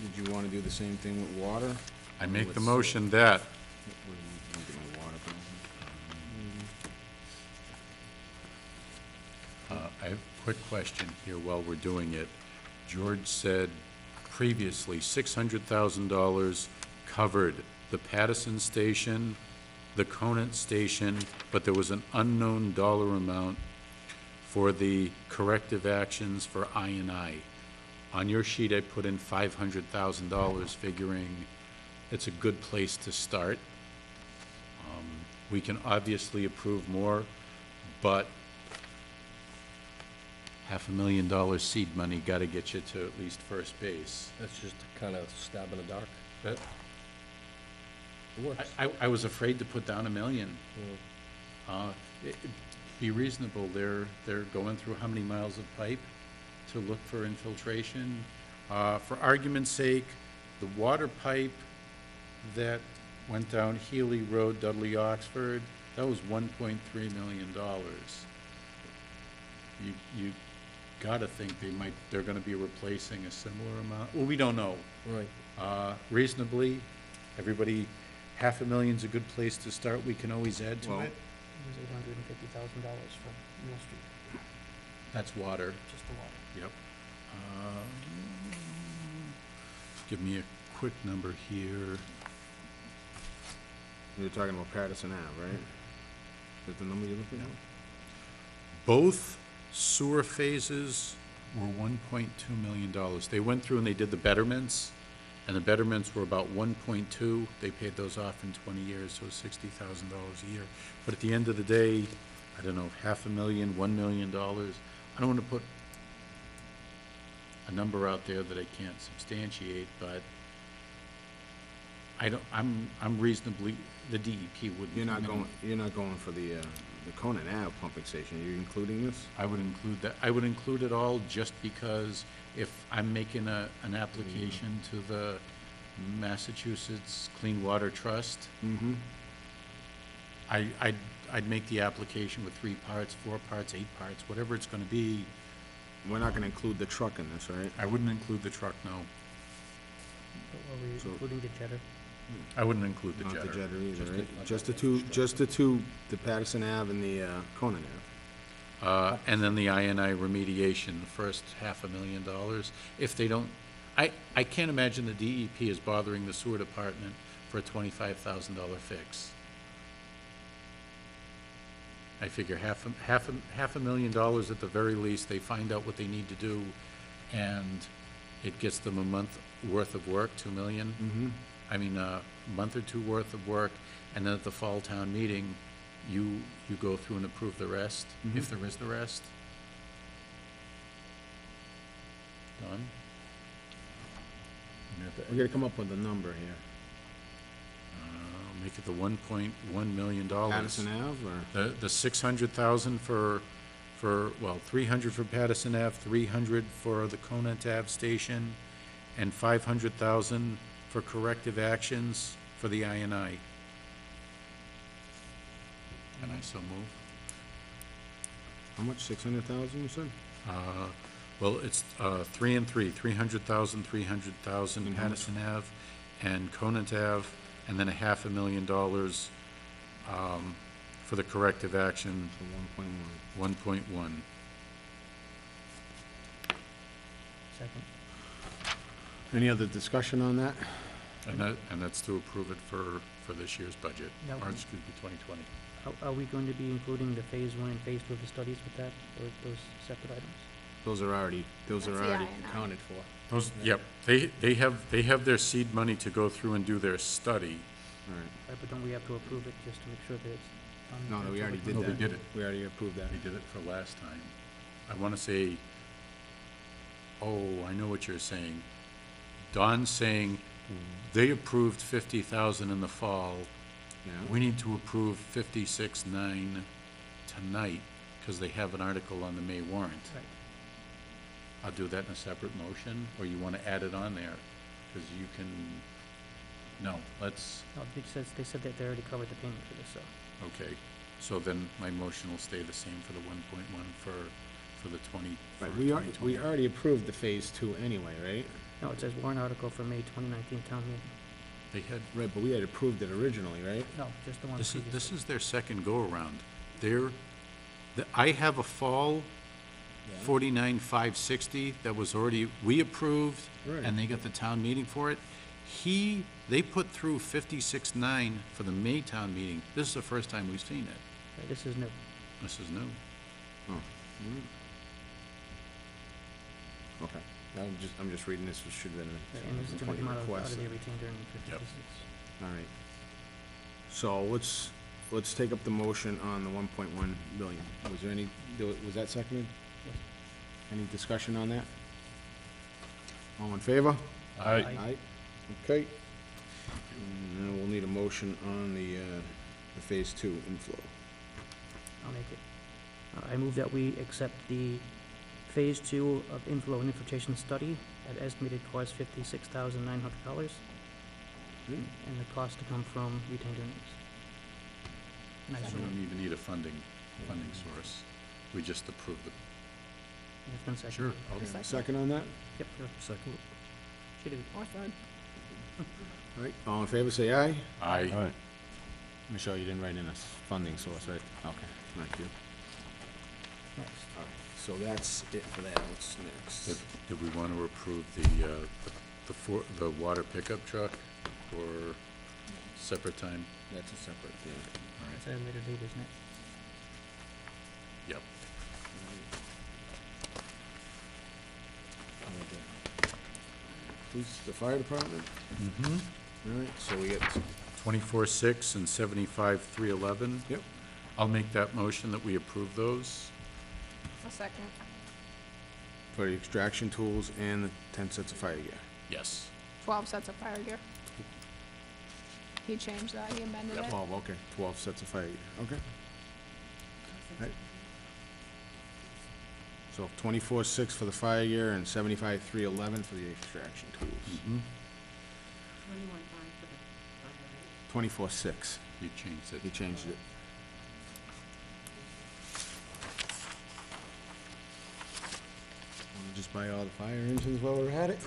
Did you want to do the same thing with water? I make the Let's- motion that What do you think of water bill? I have a quick question here while we're doing it. George said previously $600,000 covered the Pattison Station, the Conant Station, but there was an unknown dollar amount for the corrective actions for I&I. On your sheet, I put in $500,000, figuring it's a good place to start. We can obviously approve more, but $500,000 seed money got to get you to at least first base. That's just kind of stab in the dark. But It works. I was afraid to put down $1 million. Be reasonable, they're going through how many miles of pipe to look for infiltration? For argument's sake, the water pipe that went down Healy Road, Dudley, Oxford, that was $1.3 million. You gotta think they're gonna be replacing a similar amount, well, we don't know. Right. Reasonably, everybody, $500,000's a good place to start, we can always add to Well, it. was $850,000 for Mill Street, That's water. just the water. Yep. Give me a quick number here. You're talking about Patterson Ave, right? Is that the number you're looking at? Both sewer phases were $1.2 million. They went through and they did the betterments, and the betterments were about 1.2. They paid those off in 20 years, so $60,000 a year. But at the end of the day, I don't know, $500,000, $1 million. I don't want to put a number out there that I can't substantiate, but I'm reasonably, the DEP wouldn't. You're not going for the Conan Ave pumping station, are you including this? I would include that. I would include it all just because if I'm making an application to the Massachusetts Clean Water Trust, Mm-hmm. I'd make the application with 3 parts, 4 parts, 8 parts, whatever it's gonna be. We're not gonna include the truck in this, right? I wouldn't include the truck, no. But are we So- including the jetter? I wouldn't include the Not the jetter. jetter either, Just right? the- Just the two, the Patterson Ave and the Conan Ave. And then the INI remediation, the first $500,000. If they don't, I can't imagine the DEP is bothering the sewer department for a $25,000 fix. I figure half a million dollars at the very least, they find out what they need to do, and it gets them a month worth of work, 2 million. Mm-hmm. I mean, a month or two worth of work, and then at the fall town meeting, you go through and approve the rest, if there is the rest. Done? We gotta come up with a number here. Make it the $1.1 million. Patterson Ave, or? The 600,000 for, well, 300 for Patterson Ave, 300 for the Conant Ave station, and 500,000 for corrective actions for the INI. And I so move. How much, 600,000, you said? Well, it's 3 and 3, 300,000, 300,000 And how much? Patterson Ave and Conant Ave, and then $500,000 for the corrective action, So 1.1. 1.1. Second. Any other discussion on that? And that's to approve it for this year's budget, Now- or excuse me, 2020. Are we going to be including the phase 1 and phase 2 of the studies with that, or those separate items? Those are already That's the INI. accounted for. Those, yep, they have their seed money to go through and do their study. All right. Right, but don't we have to approve it just to make sure that it's done? No, no, we already did No, that. they did it. We already approved that. They did it for last time. I want to say, oh, I know what you're saying. Don's saying they approved 50,000 in the fall. Yeah. We need to approve 56.9 tonight because they have an article on the May warrant. Right. I'll do that in a separate motion, or you want to add it on there? Because you can, no, let's, No, they said that they already covered the payment for this, so. okay. So then my motion will stay the same for the 1.1 for the 20. Right, for we 2020. already approved the phase 2 anyway, right? No, it says warrant article for May 2019 town meeting. They had, Right, but we had approved it originally, right? No, just the one this previously. is their second go-around. I have a fall 49,560 that was already, we approved, Right. and they got the town meeting for it. They put through 56.9 for the May town meeting. This is the first time we've seen it. Right, this is new. This is new. Okay. I'm just reading this, it should have Right, been and this is gonna 20 come out of requests. the retained earnings for Yep. 56. All right. So let's take up the motion on the 1.1 billion. Was that seconded? Yes. Any discussion on that? All in favor? Aye. Aye. Okay. And now we'll need a motion on the phase 2 inflow. I'll make it. I move that we accept the phase 2 of inflow and infiltration study at estimated cost $56,900, and the cost to come from retained earnings. And I We so moved. don't even need a funding source. We just approve the. It's been seconded. Sure. Okay, Second. second on that? Yep, sure. Second. Should have. Or third. All right, all in favor, say aye. Aye. All right. Michelle, you didn't write in a funding source, right? Okay, thank you. Next. All right, so that's it for that. What's next? Did we want to approve the water pickup truck or separate time? That's a separate thing. It's a later date, isn't it? Yep. Who's the fire department? Mm-hmm. All right, so we get, 24,6 and 75,311. yep, I'll make that motion that we approve those. A second. for the extraction tools and the 10 sets of fire gear. Yes. 12 sets of fire gear. He changed that, he amended it. 12, okay, 12 sets of fire gear, okay. Right. So 24,6 for the fire gear and 75,311 for the extraction tools. Mm-hmm. 24,6, You changed it. he changed it. Wanna just buy all the fire engines while we're at it?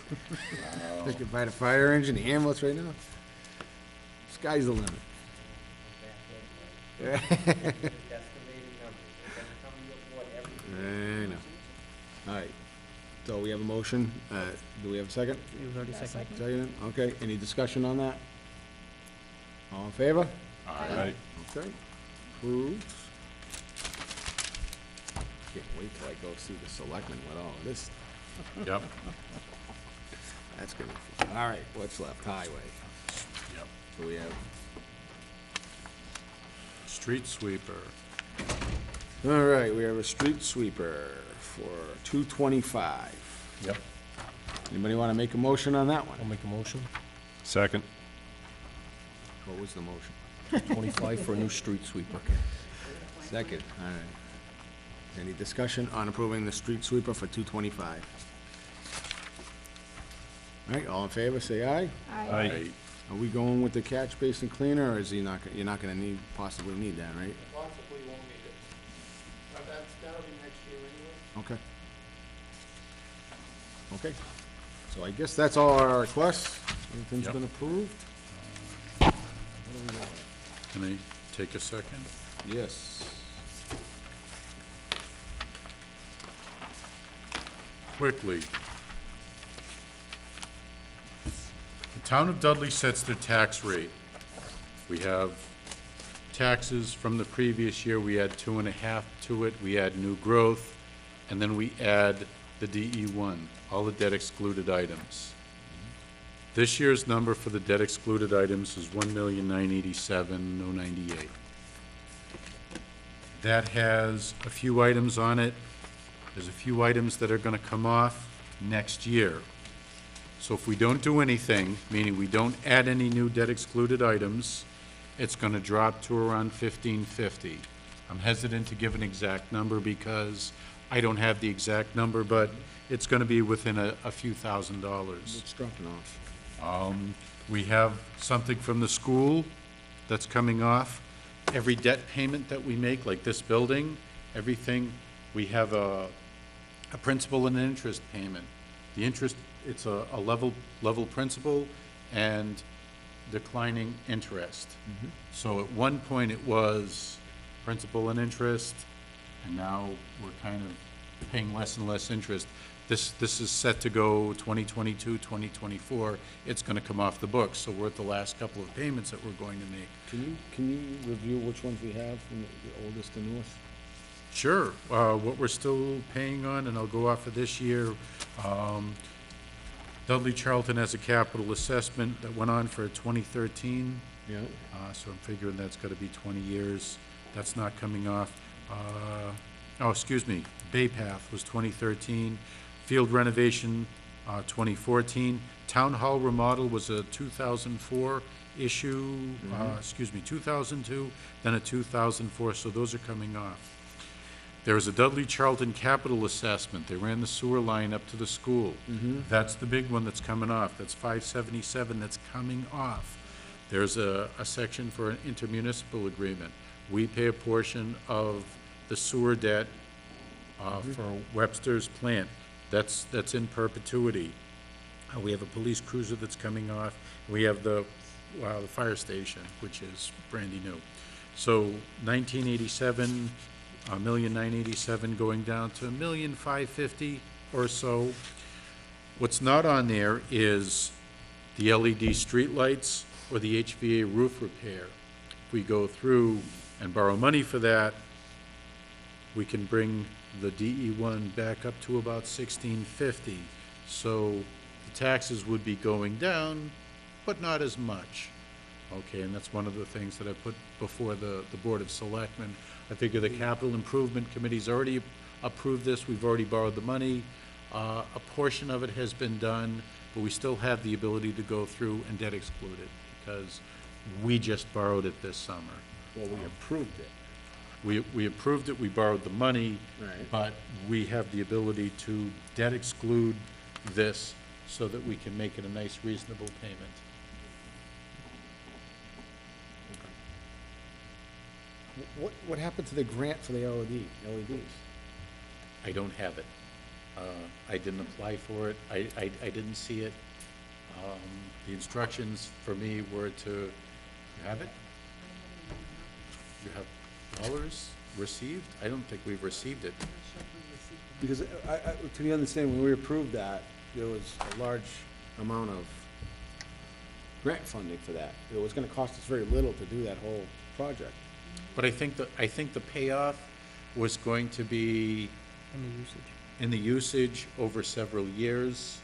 They could buy the fire engine, the ambulance right now. Sky's the limit. I know. All right, so we have a motion, do we have a second? It was already seconded. Second, okay, any discussion on that? All in favor? Aye. Okay, approved. Can't wait till I go see the selectmen with all of this. Yep. That's gonna be fun. All right, what's left? Highway. Yep. So we have, Street sweeper. all right, we have a street sweeper for 225. Yep. Anybody wanna make a motion on that one? I'll make a motion. Second. What was the motion? 25 for a new street sweeper. Second, all right. Any discussion on approving the street sweeper for 225? All right, all in favor, say aye. Aye. Are we going with the catch basin cleaner, or is he not, you're not gonna possibly need that, right? Possibly won't need it. But that'll be next year anyway. Okay. Okay, so I guess that's all our requests. Everything's Yep. been approved? Can I take a second? Yes. Quickly. The town of Dudley sets their tax rate. We have taxes from the previous year, we add 2.5 to it, we add new growth, and then we add the DE1, all the debt excluded items. This year's number for the debt excluded items is $1,987,098. That has a few items on it. There's a few items that are gonna come off next year. So if we don't do anything, meaning we don't add any new debt excluded items, it's gonna drop to around 1,550. I'm hesitant to give an exact number because I don't have the exact number, but it's gonna be within a few $1,000s. It's dropping off. We have something from the school that's coming off. Every debt payment that we make, like this building, everything, we have a principal and an interest payment. The interest, it's a level principal and declining interest. So at one point it was principal and interest, and now we're kind of paying less and less interest. This is set to go 2022, 2024. It's gonna come off the books, so we're at the last couple of payments that we're going to make. Can you review which ones we have from the oldest to newest? Sure, what we're still paying on, and I'll go off of this year, Dudley Charlton has a capital assessment that went on for 2013, Yeah. so I'm figuring that's gotta be 20 years. That's not coming off. Bay Path was 2013, field renovation, 2014. Town hall remodel was a 2004 issue, 2002, then a 2004, so those are coming off. There was a Dudley Charlton capital assessment. They ran the sewer line up to the school. That's the big one that's coming off. That's 577 that's coming off. There's a section for an intermunicipal agreement. We pay a portion of the sewer debt for Webster's plant. That's in perpetuity. We have a police cruiser that's coming off. We have the the fire station, which is brandy new. So 1987, $1,987,000 going down to $1,550,000 or so. What's not on there is the LED streetlights or the HVA roof repair. If we go through and borrow money for that, we can bring the DE1 back up to about $1,650. So the taxes would be going down, but not as much. Okay, and that's one of the things that I put before the Board of Selectmen. I figure the Capital Improvement Committee's already approved this, we've already borrowed the money. A portion of it has been done, but we still have the ability to go through and debt exclude it, because we just borrowed it this summer. Well, we approved it. We approved it, we borrowed the money, Right. but we have the ability to debt exclude this so that we can make it a nice, reasonable payment. What happened to the grant for the LEDs? I don't have it. I didn't apply for it. I didn't see it. The instructions for me were to, you have it? You have dollars received? I don't think we've received it. Because to be understanding, when we approved that, there was a large amount of grant funding for that. It was gonna cost us very little to do that whole project. But I think the payoff was going to be And the usage. in the usage over several years,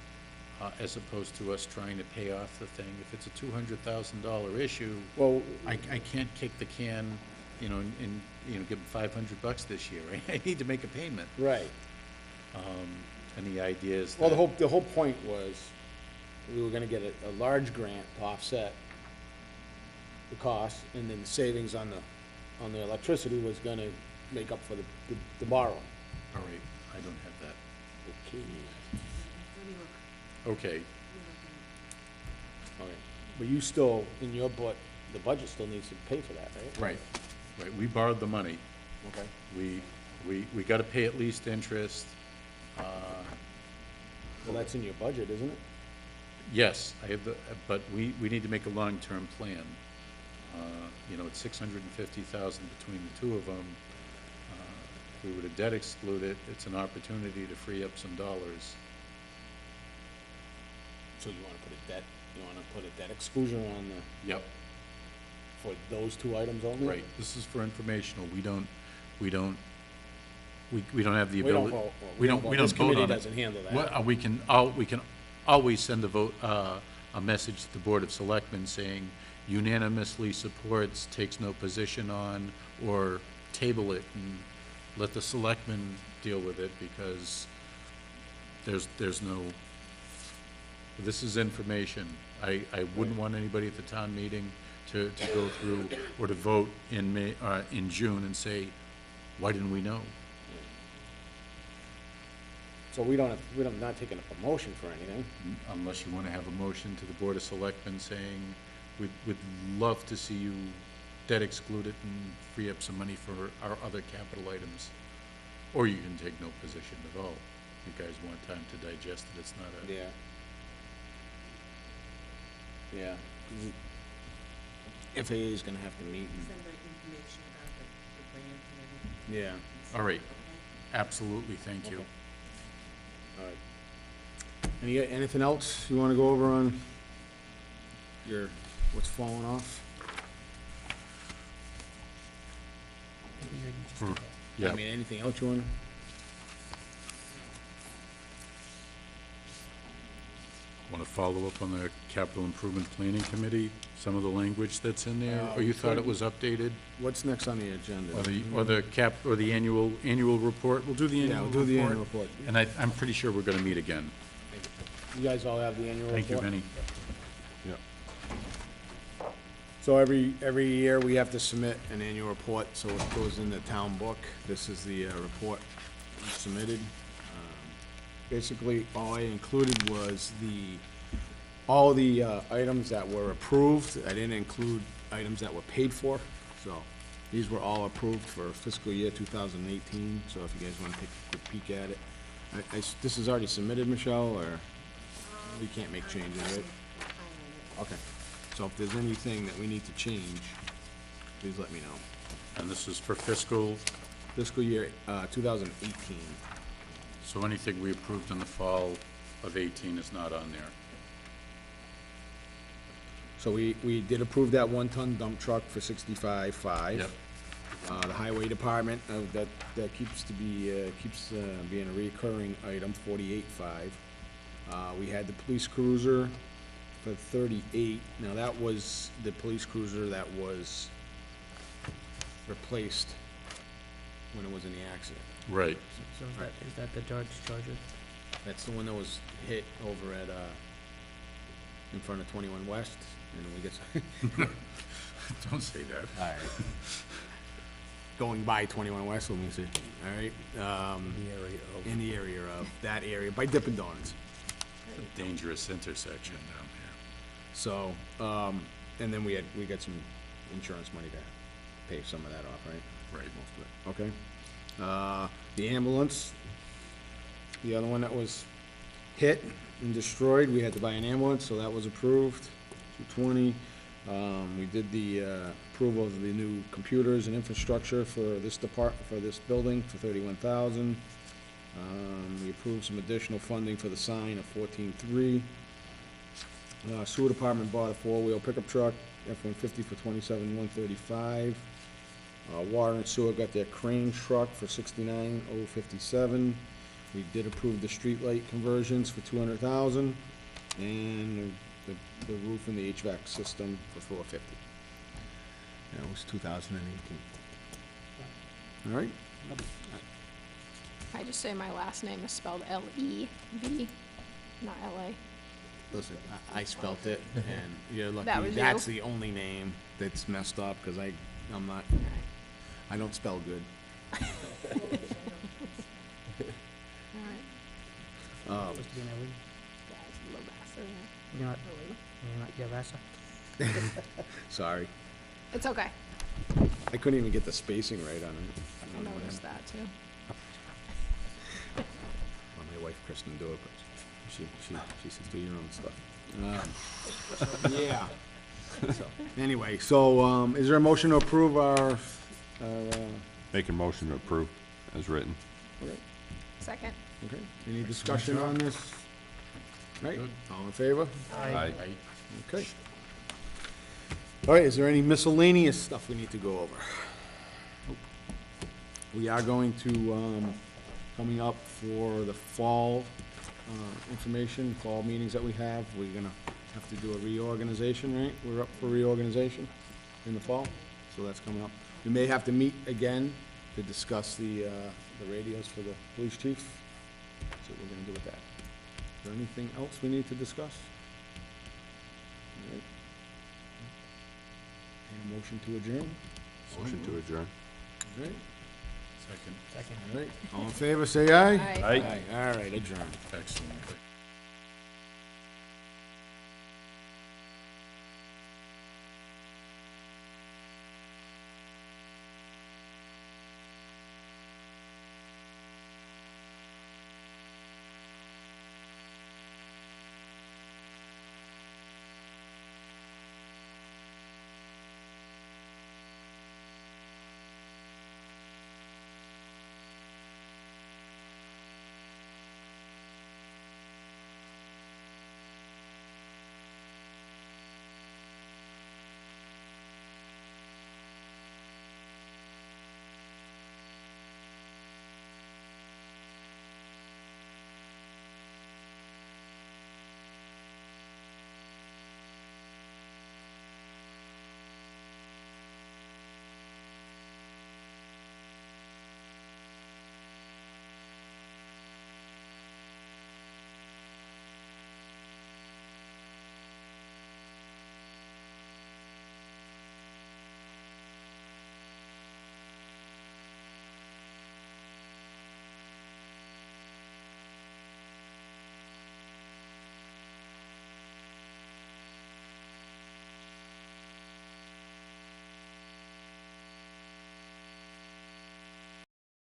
as opposed to us trying to pay off the thing. If it's a $200,000 issue, Well, I can't kick the can, you know, and give them $500 this year. I need to make a payment. right. And the idea is that. Well, the whole point was, we were gonna get a large grant to offset the cost, and then the savings on the electricity was gonna make up for the borrowing. All right, I don't have that. Okay. Okay, Okay, but you still, in your the budget still needs to pay for that, right? right. We borrowed the money. Okay. We gotta pay at least interest. Well, that's in your budget, isn't it? Yes, but we need to make a long-term plan. It's $650,000 between the two of them. If we were to debt exclude it, it's an opportunity to free up some dollars. So you wanna put a debt exclusion on Yep. for those two items only? Right, this is for informational, we don't have the We don't ability. vote, We don't this vote on committee it. doesn't handle that. Well, we can always send a message to the Board of Selectmen saying unanimously supports, takes no position on, or table it and let the selectmen deal with it, because there's no, this is information. I wouldn't want anybody at the town meeting to go through or to vote in June and say, why didn't we know? So we're not taking a promotion for anything. Unless you want to have a motion to the Board of Selectmen saying, we'd love to see you debt exclude it and free up some money for our other capital items. Or you can take no position at all. You guys want time to digest it, it's not a. Yeah. Yeah. FAA is gonna have to meet and. Send the information about the grant and everything. Yeah. All right, absolutely, thank you. Okay. All right. Anything else you wanna go over on what's falling off? Yeah, I mean, anything else you wanna? want to follow up on the Capital Improvement Planning Committee, some of the language that's in there, or you thought it was updated? What's next on the agenda? Or the annual report? We'll do the annual Yeah, report. we'll do the annual report. And I'm pretty sure we're gonna meet again. You guys all have the annual report? Thank you, Benny. So every year, we have to submit an annual report, so it goes in the town book. This is the report we submitted. Basically, all I included was all the items that were approved. I didn't include items that were paid for, so these were all approved for fiscal year 2018, so if you guys want to take a quick peek at it. This is already submitted, Michelle, or we can't make changes, right? Okay. So if there's anything that we need to change, please let me know. And this is for fiscal, Fiscal year, 2018. so anything we approved in the fall of 18 is not on there. So we did approve that one-ton dump truck for 65.5. Yep. The highway department, that keeps being a recurring item, 48.5. We had the police cruiser for 38. Now, that was the police cruiser that was replaced when it was in the accident. Right. So is that the Dodge Charger? That's the one that was hit over at, in front of 21 West, and then we get, Don't say that. all right. Going by 21 West, let me see, all right? In the area of, that area, by Dippin' Donuts. It's a dangerous intersection down there. So, and then we got some insurance money to pay some of that off, right? Right. Most of it, okay. The ambulance, the other one that was hit and destroyed, we had to buy an ambulance, so that was approved, 220. We did the approval of the new computers and infrastructure for this for this building for 31,000. We approved some additional funding for the sign of 14.3. Sewer department bought a four-wheel pickup truck, F-150 for 27,135. Water and sewer got their crane truck for 69,057. We did approve the street light conversions for 200,000, and the roof and the HVAC system for 450. That was 2018. All right? I just say my last name is spelled L-E-V, not L-A. Listen, I spelt it, and you're lucky. That was you? That's the only name that's messed up, because I'm not, I don't spell good. All right. Supposed to be in Ellie? Yeah, it's a little faster, yeah. You're not Yavasa? Sorry. It's okay. I couldn't even get the spacing right on it. I noticed that too. Well, my wife Kristen do it, but she says do your own stuff. Yeah. So, anyway, so, is there a motion to approve our, Make a motion to approve as written. Second. okay, any discussion on this? Right, all in favor? Aye. Okay. All right, is there any miscellaneous stuff we need to go over? We are going to, coming up for the fall, information, fall meetings that we have, we're gonna have to do a reorganization, right? We're up for reorganization in the fall, so that's coming up. We may have to meet again to discuss the radios for the police chief. See what we're gonna do with that. Is there anything else we need to discuss? All right. And a motion to adjourn? Motion to adjourn. All right, Second. Second. all right. All in favor, say aye. Aye. Aye. All right, adjourn. Excellent.